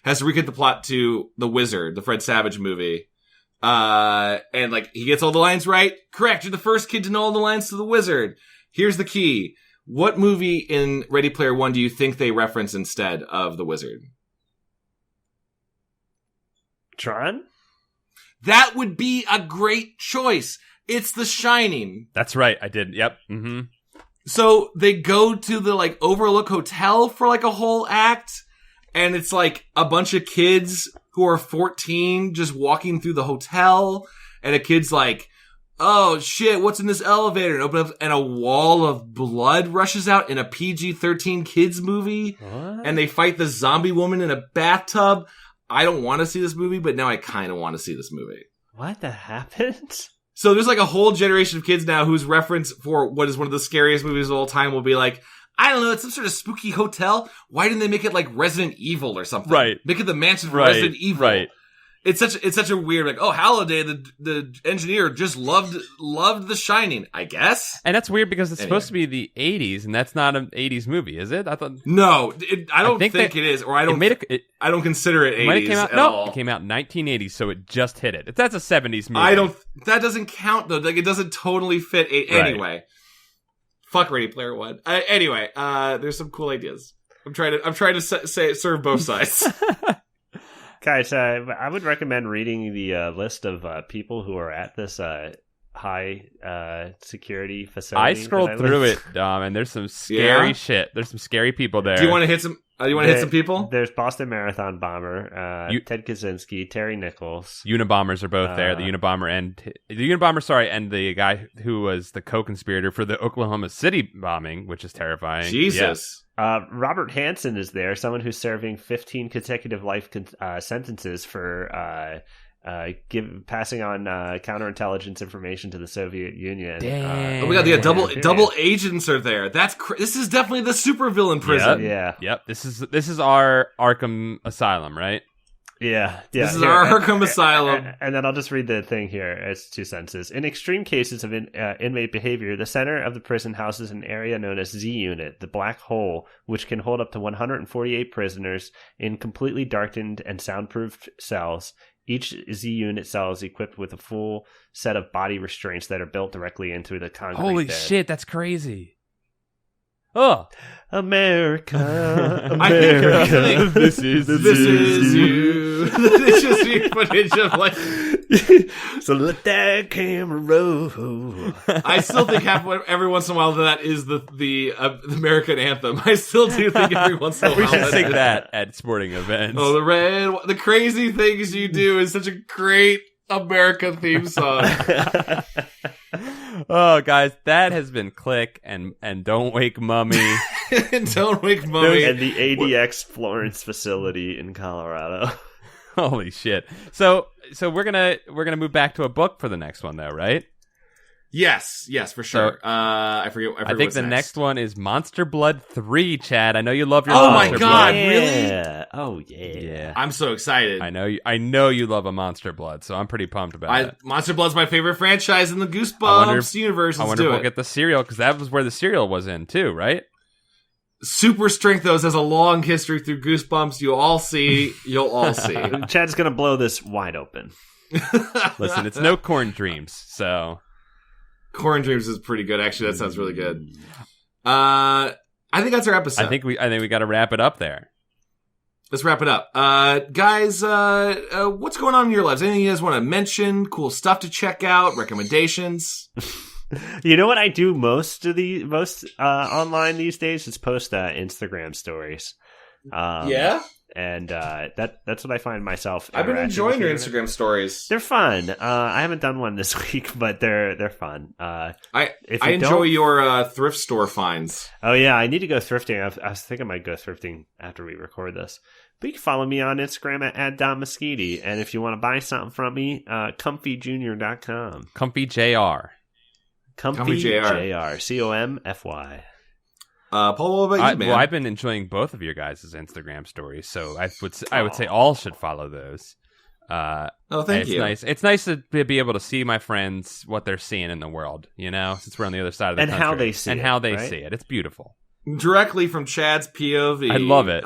Has to recreate the plot to The Wizard, the Fred Savage movie. And like, he gets all the lines right. Correct, you're the first kid to know all the lines to The Wizard. Here's the key. What movie in Ready Player One do you think they reference instead of The Wizard? Tron? That would be a great choice. It's The Shining. That's right. I did. Yep. Mm-hmm. So they go to the like Overlook Hotel for like a whole act. And it's like a bunch of kids who are 14 just walking through the hotel. And a kid's like, oh shit, what's in this elevator? And open up, and a wall of blood rushes out in a PG-13 kids movie. What? And they fight the zombie woman in a bathtub. I don't want to see this movie, but now I kind of want to see this movie. What the happened? So there's like a whole generation of kids now whose reference for what is one of the scariest movies of all time will be like, I don't know, it's some sort of spooky hotel. Why didn't they make it like Resident Evil or something? Right. Make it the mansion for Resident Evil. Right. It's such a weird, like, oh, Halliday, the engineer, just loved The Shining, I guess. And that's weird because it's supposed to be the 80s, and that's not an 80s movie, is it? I thought. No, I don't think it is, or I don't consider it 80s at all. It came out in 1980, so it just hit it. That's a 70s movie. That doesn't count though. Like, it doesn't totally fit. Anyway, fuck Ready Player One. There's some cool ideas. I'm trying to serve both sides. Guys, I would recommend reading the list of people who are at this high security facility. I scrolled through it, Dom, and there's some scary shit. There's some scary people there. Do you want to hit some? Hit some people? There's Boston Marathon bomber, Ted Kaczynski, Terry Nichols. Unabombers are both there. The Unabomber and the guy who was the co-conspirator for the Oklahoma City bombing, which is terrifying. Jesus. Yeah. Robert Hansen is there, someone who's serving 15 consecutive life sentences for passing on counterintelligence information to the Soviet Union. Damn. Oh my god, double agents are there. This is definitely the supervillain prison. Yep. This is our Arkham Asylum, right? Yeah. This is our Arkham Asylum. And then I'll just read the thing here. It's 2 sentences. In extreme cases of inmate behavior, the center of the prison houses an area known as Z Unit, the black hole, which can hold up to 148 prisoners in completely darkened and soundproofed cells. Each Z Unit cell is equipped with a full set of body restraints that are built directly into the concrete Holy bed. shit, that's crazy. Oh, America. I think this is you. It's just new footage of like. So let that camera roll. I still think every once in a while that is the American anthem. I still do think every once in a while we should sing that at sporting events. Oh, the crazy things you do is such a great America theme song. Oh, guys, that has been Click and Don't Wake Mummy. Don't Wake Mummy. And the ADX Florence facility in Colorado. Holy shit. So we're gonna move back to a book for the next one though, right? Yes, for sure. So, I forget I think the next one is Monster Blood 3, Chad. I know you love your Oh Monster my god, Blood. really? Oh yeah. I'm so excited. I know you love a Monster Blood, so I'm pretty pumped about it. Monster Blood's my favorite franchise in the Goosebumps universe. I wonder if we'll get the cereal, because that was where the cereal was in too, right? Super Strength Those has a long history through Goosebumps. You'll all see. Chad's gonna blow this wide open. Listen, it's no Corn Dreams, so Corn Dreams is pretty good. Actually, that sounds really good. I think that's our episode. I think we got to wrap it up there. Let's wrap it up. Guys, what's going on in your lives? Anything you guys want to mention? Cool stuff to check out? Recommendations? You know what I do most online these days is post Instagram stories. Yeah? And that's what I find myself. I've been enjoying your Instagram stories. They're fun. I haven't done one this week, but they're fun. I enjoy your thrift store finds. Oh yeah, I need to go thrifting. I was thinking I might go thrifting after we record this. But you can follow me on Instagram at Dom Moschiti. And if you want to buy something from me, comfyjr.com. Comfy JR. Comfy JR. COMFY. Paul, what about you, man? Well, I've been enjoying both of your guys' Instagram stories, so I would say all should follow those. Thank you. It's nice to be able to see my friends, what they're seeing in the world, since we're on the other side of the country. And how they see it. It's beautiful. Directly from Chad's POV. I love it.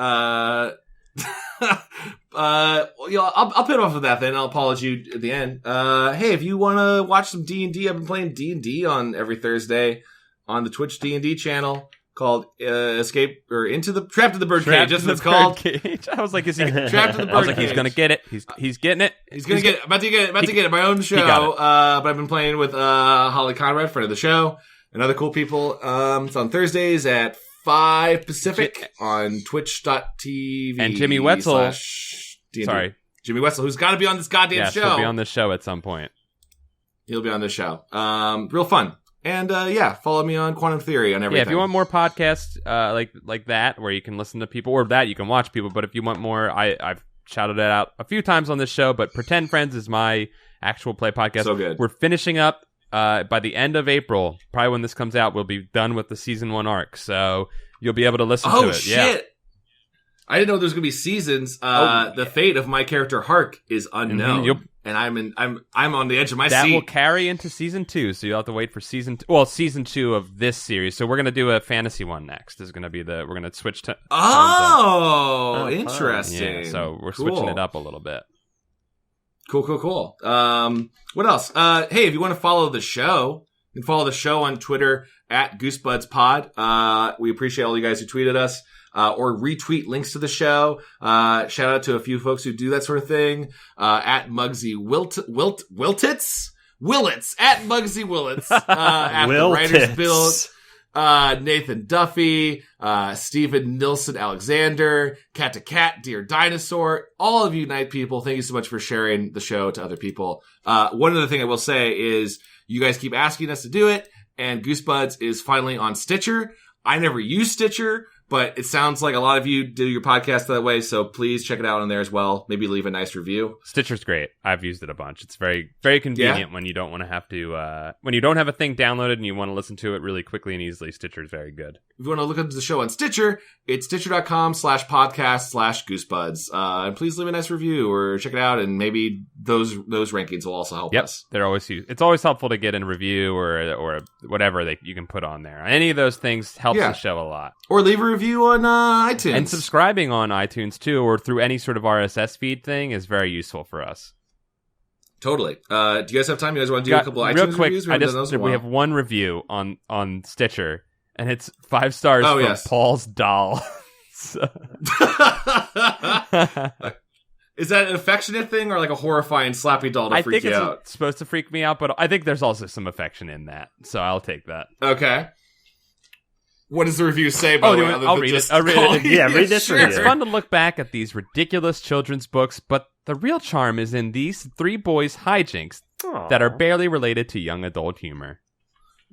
I'll pit off of that then. I'll apologize at the end. Hey, if you want to watch some D&D, I've been playing D&D on every Thursday on the Twitch D&D channel called Trapped to the Birdcage. That's what it's called. I was like, is he Trapped to the Birdcage? I was like, he's gonna get it. He's getting it. He's gonna get it. About to get it. My own show. But I've been playing with Holly Conrad, friend of the show, and other cool people. It's on Thursdays at 5 Pacific on twitch.tv. And Jimmy Wetzel. Sorry. Jimmy Wetzel, who's got to be on this goddamn show. He'll be on this show at some point. He'll be on this show. Real fun. And follow me on Quantum Theory on everything. Yeah, if you want more podcasts like that, where you can listen to people, or that you can watch people, but if you want more, I've shouted it out a few times on this show, but Pretend Friends is my actual play podcast. So good. We're finishing up by the end of April. Probably when this comes out, we'll be done with the season 1 arc, so you'll be able to listen to it. Oh, shit! Yeah. I didn't know there's going to be seasons. The fate of my character Hark is unknown. And I'm on the edge of my seat. That will carry into season 2, so you'll have to wait for season 2 of this series. So we're going to do a fantasy one next. Is going to be we're going to switch to. Interesting. Yeah, so we're switching it up a little bit. Cool. What else? Hey, if you want to follow the show, you can follow the show on Twitter at Goosebuds Pod. We appreciate all you guys who tweeted us. or retweet links to the show. Shout out to a few folks who do that sort of thing. At Muggsy Willits, at Muggsy Willits, at the Writers Build, Nathan Duffy, Stephen Nilsson Alexander, Cat to Cat, Dear Dinosaur, all of you night people, thank you so much for sharing the show to other people. One other thing I will say is you guys keep asking us to do it, and Goosebuds is finally on Stitcher. I never use Stitcher, but it sounds like a lot of you do your podcast that way, so please check it out on there as well. Maybe leave a nice review. Stitcher's great. I've used it a bunch. It's very, very convenient when you don't want to have to, when you don't have a thing downloaded and you want to listen to it really quickly and easily. Stitcher's very good. If you want to look up the show on Stitcher, it's stitcher.com/podcast/Goosebuds. And please leave a nice review or check it out, and maybe those rankings will also help us. They're always it's always helpful to get in a review or whatever you can put on there. Any of those things helps the show a lot. Or leave a review on iTunes. And subscribing on iTunes too, or through any sort of RSS feed thing is very useful for us. Totally. Do you guys have time? You guys want to do a couple iTunes real quick, reviews? We have one review on Stitcher, and it's 5 stars from Paul's doll. Is that an affectionate thing or like a horrifying slappy doll to freak you out? I think it's supposed to freak me out, but I think there's also some affection in that, so I'll take that. Okay. What does the review say, by the way? I'll read it. Yeah, read this review. It's fun to look back at these ridiculous children's books, but the real charm is in these 3 boys' hijinks that are barely related to young adult humor.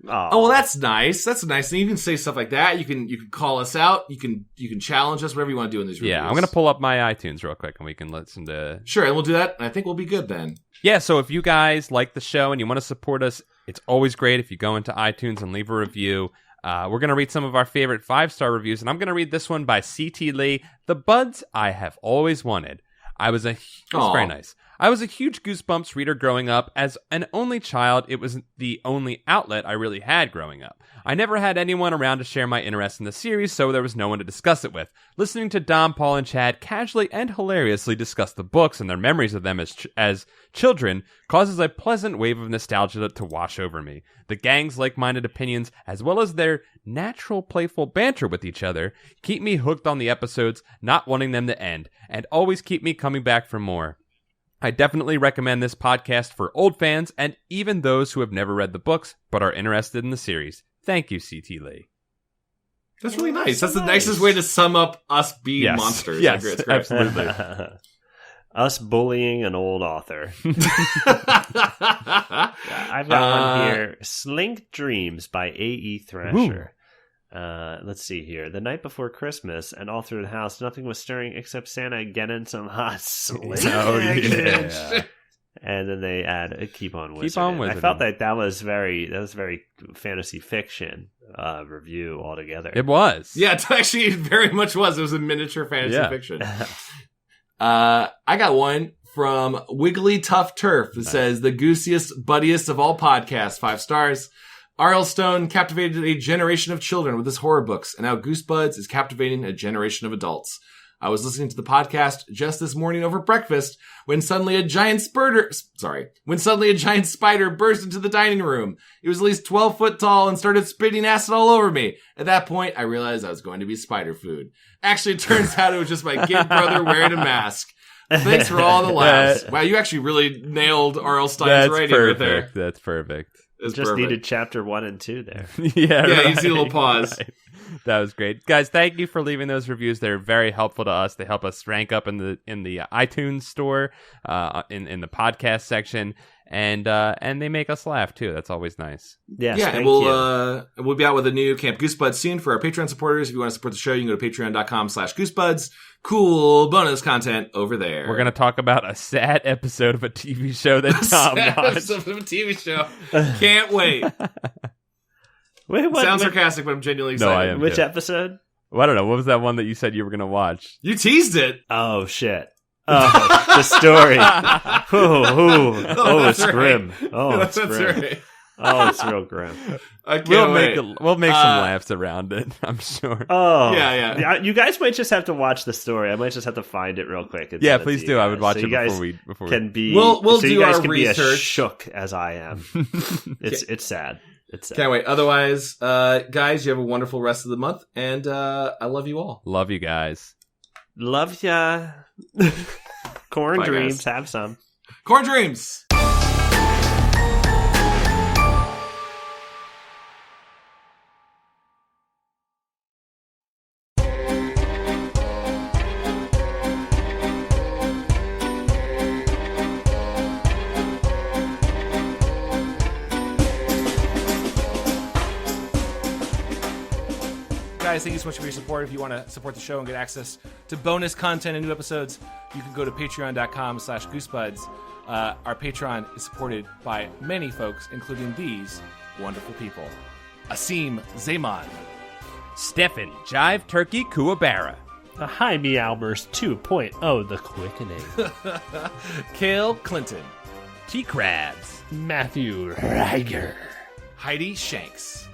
Aww. Oh, well, that's nice. That's nice. And you can say stuff like that. You can call us out. You can challenge us. Whatever you want to do in these reviews. Yeah, I'm gonna pull up my iTunes real quick, and we can listen to. Sure, and we'll do that. And I think we'll be good then. Yeah. So if you guys like the show and you want to support us, it's always great if you go into iTunes and leave a review. We're going to read some of our favorite 5-star reviews, and I'm going to read this one by C.T. Lee. The buds I have always wanted. It's very nice. I was a huge Goosebumps reader growing up. As an only child, it was the only outlet I really had growing up. I never had anyone around to share my interest in the series, so there was no one to discuss it with. Listening to Dom, Paul, and Chad casually and hilariously discuss the books and their memories of them as children causes a pleasant wave of nostalgia to wash over me. The gang's like-minded opinions, as well as their natural playful banter with each other, keep me hooked on the episodes, not wanting them to end, and always keep me coming back for more. I definitely recommend this podcast for old fans and even those who have never read the books but are interested in the series. Thank you, C.T. Lee. That's really nice. That's the nicest way to sum up us being monsters. Yes, it's great. Absolutely. Us bullying an old author. I've got one here. Slink Dreams by A.E. Thrasher. Let's see here. The night before Christmas and all through the house, nothing was stirring except Santa getting some hot slink. Oh, yeah. And then they add keep on wizarding. Keep on wizarding. I felt that was very fantasy fiction review altogether. It was. Yeah, it actually very much was. It was a miniature fantasy fiction. I got one from Wiggly Tough Turf that says, the goosiest, buddiest of all podcasts, 5 stars. R.L. Stone captivated a generation of children with his horror books, and now Goosebuds is captivating a generation of adults. I was listening to the podcast just this morning over breakfast when suddenly a giant spider burst into the dining room. It was at least 12 foot tall and started spitting acid all over me. At that point, I realized I was going to be spider food. Actually, it turns out it was just my kid brother wearing a mask. Thanks for all the laughs. Wow, you actually really nailed R.L. Stein's writing right there. That's perfect. Just needed chapter 1 and 2 there. Yeah, you see a little pause. Right. That was great, guys. Thank you for leaving those reviews. They're very helpful to us. They help us rank up in the iTunes store, in the podcast section, and they make us laugh too. That's always nice. Yes, and we'll be out with a new Camp Goosebuds soon for our Patreon supporters. If you want to support the show, you can go to patreon.com/Goosebuds. Cool bonus content over there. We're going to talk about a sad episode of a TV show that Tom watched. Episode of a TV show. Can't wait. Sounds sarcastic, but I'm genuinely excited. No, I am Which too. episode? Well, I don't know. What was that one that you said you were going to watch? You teased it. Oh, shit. Oh, the story. Oh, it's grim. Oh, it's grim. Right. Oh, it's real grim. We'll make some laughs around it, I'm sure. Oh, yeah. You guys might just have to watch the story. I might just have to find it real quick. Yeah, please do. I would watch it before we can be. We'll so do you guys our can research. Be as shook as I am. It's sad. It's sad. Can't wait. Otherwise, guys, you have a wonderful rest of the month, and I love you all. Love you guys. Love ya. Corn Bye, dreams. guys. Have some. Corn dreams! Guys, thank you so much for your support. If you want to support the show and get access to bonus content and new episodes, you can go to patreon.com/goosebuds. Our Patreon is supported by many folks, including these wonderful people. Asim Zaman, Stefan Jive Turkey Kuwabara. A High Meowverse 2.0, The Quickening. Kale Clinton, T-Crabs. Matthew Reiger. Heidi Shanks,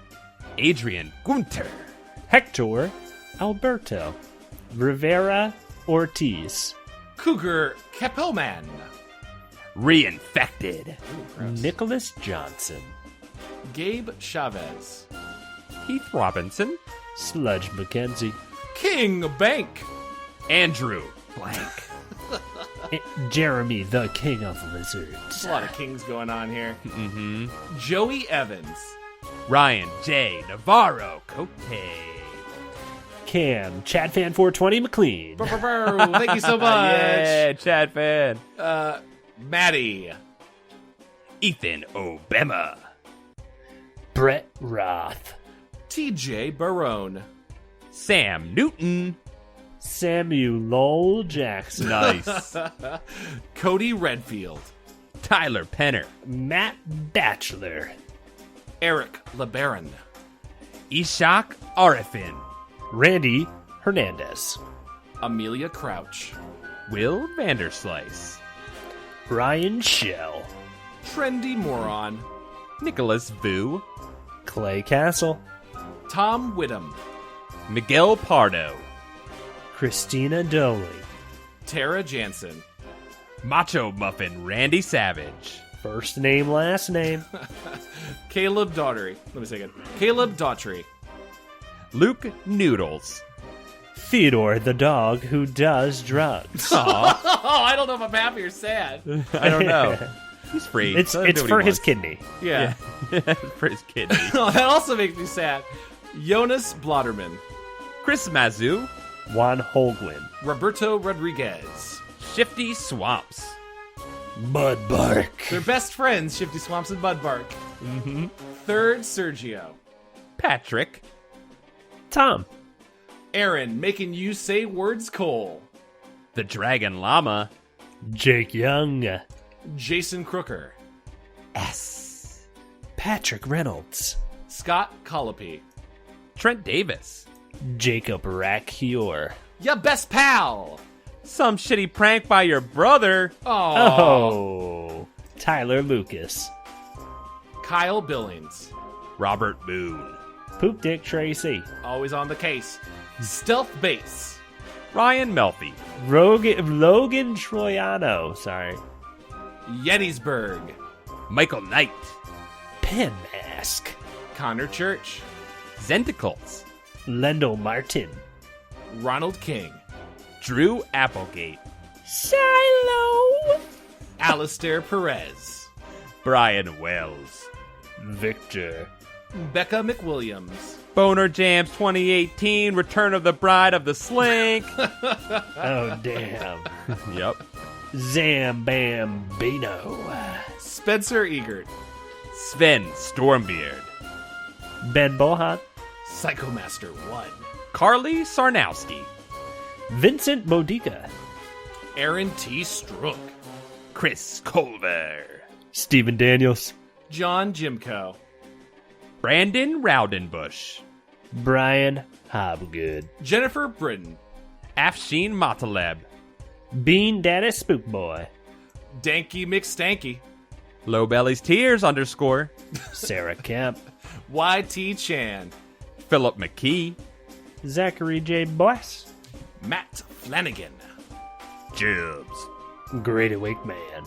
Adrian Gunter. Hector Alberto. Rivera Ortiz. Cougar Kepelman, Reinfected. Nicholas Johnson. Gabe Chavez, Heath Robinson. Sludge McKenzie. King Bank, Andrew Blank. Jeremy, the King of Lizards. There's a lot of kings going on here. Mm-hmm. Joey Evans, Ryan J. Navarro Cote. Cam, ChadFan420 McLean. thank you so much. Yeah, Chad fan. Maddie, Ethan Obama. Brett Roth. TJ Barone, Sam Newton. Samuel Jackson. Nice. Cody Redfield, Tyler Penner. Matt Batchelor. Eric LeBaron, Ishak Arifin. Randy Hernandez. Amelia Crouch, Will Vanderslice. Brian Shell. Trendy Moron, Nicholas Vu. Clay Castle. Tom Whittam, Miguel Pardo. Christina Doley. Tara Jansen, Macho Muffin Randy Savage. First name, last name. Caleb Daughtry. Let me say again. Caleb Daughtry, Luke Noodles. Theodore, the dog who does drugs. Aw, Oh, I don't know if I'm happy or sad. I don't know. He's free. It's Let him do what for he his wants. kidney. Yeah. For his kidney. Oh, that also makes me sad. Jonas Blotterman, Chris Mazu. Juan Holguin. Roberto Rodriguez. Shifty Swamps. Bud Bark. They're best friends, Shifty Swamps and Bud Bark. Mm-hmm. Third, Sergio. Patrick. Tom. Aaron, making you say words Cole. The Dragon Llama. Jake Young. Jason Crooker. S. Patrick Reynolds. Scott Colopy. Trent Davis. Jacob Rackior. Ya best pal. Some shitty prank by your brother. Oh. Tyler Lucas. Kyle Billings. Robert Boone. Poop Dick Tracy. Always on the case. Stealth Base. Ryan Melfi. Logan Troiano. Sorry. Yetisburg. Michael Knight. Pen Mask. Connor Church. Zenticles. Lendl Martin. Ronald King. Drew Applegate. Silo. Alistair Perez. Brian Wells. Victor. Becca McWilliams. Boner Jams 2018. Return of the Bride of the Slink. Oh, damn. Yep. Zambambino. Spencer Egert. Sven Stormbeard. Ben Bohan. Psychomaster 1. Carly Sarnowski. Vincent Modica. Aaron T. Strook. Chris Culver. Stephen Daniels. John Jimco. Brandon Rowdenbush. Brian Hobgood. Jennifer Britton. Afshin Mataleb. Bean Daddy Spook Boy. Danky McStanky. Low Belly's Tears _ Sarah Kemp. YT Chan. Philip McKee. Zachary J. Boyce. Matt Flanagan. Jibs. Great Awake Man.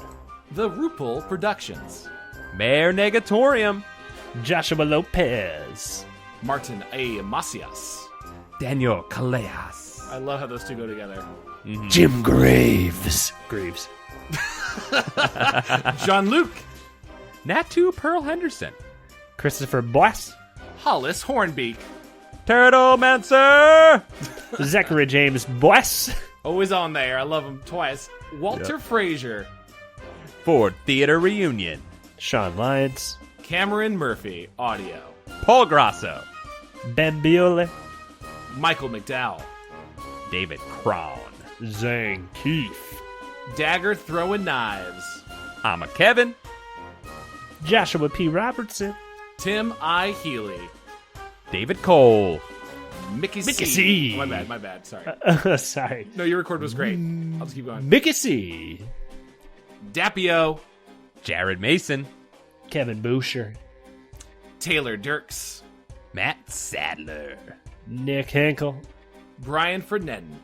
The RuPaul Productions. Mayor Negatorium. Joshua Lopez. Martin A. Macias. Daniel Callejas. I love how those two go together. Mm-hmm. Jim Greaves. Jean-Luc. Natu Pearl Henderson. Christopher Boyce. Hollis Hornbeak. Turtle Mancer. Zachary James Boyce. Always on there. I love him twice. Walter Frazier. Ford Theater Reunion. Sean Lyons. Cameron Murphy. Audio. Paul Grasso. Ben Biole. Michael McDowell. David Crown. Zane Keefe. Dagger Throwing Knives. I'm a Kevin. Joshua P. Robertson. Tim I. Healy. David Cole. Mickey Mickey C. C. My bad. Sorry. Sorry. No, your record was great. I'll just keep going. Mickey C. Dapio. Jared Mason. Kevin Boucher. Taylor Dirks. Matt Sadler. Nick Henkel. Brian Ferdinand.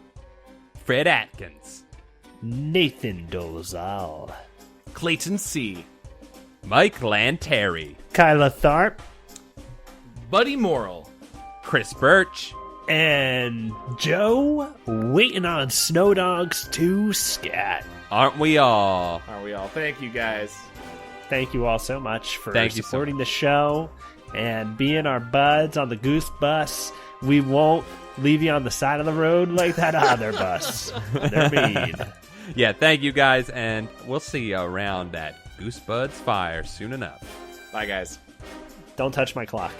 Fred Atkins. Nathan Dolezal. Clayton C. Mike Lanteri. Kyla Tharp. Buddy Morrill. Chris Birch. And Joe waiting on Snow Dogs to scat. Aren't we all? Are we all? Thank you, guys. Thank you all so much for Thank you supporting the show and being our buds on the Goose Bus. We won't leave you on the side of the road like that other bus. They're mean. Yeah, thank you guys, and we'll see you around that Goosebuds fire soon enough. Bye, guys. Don't touch my clock.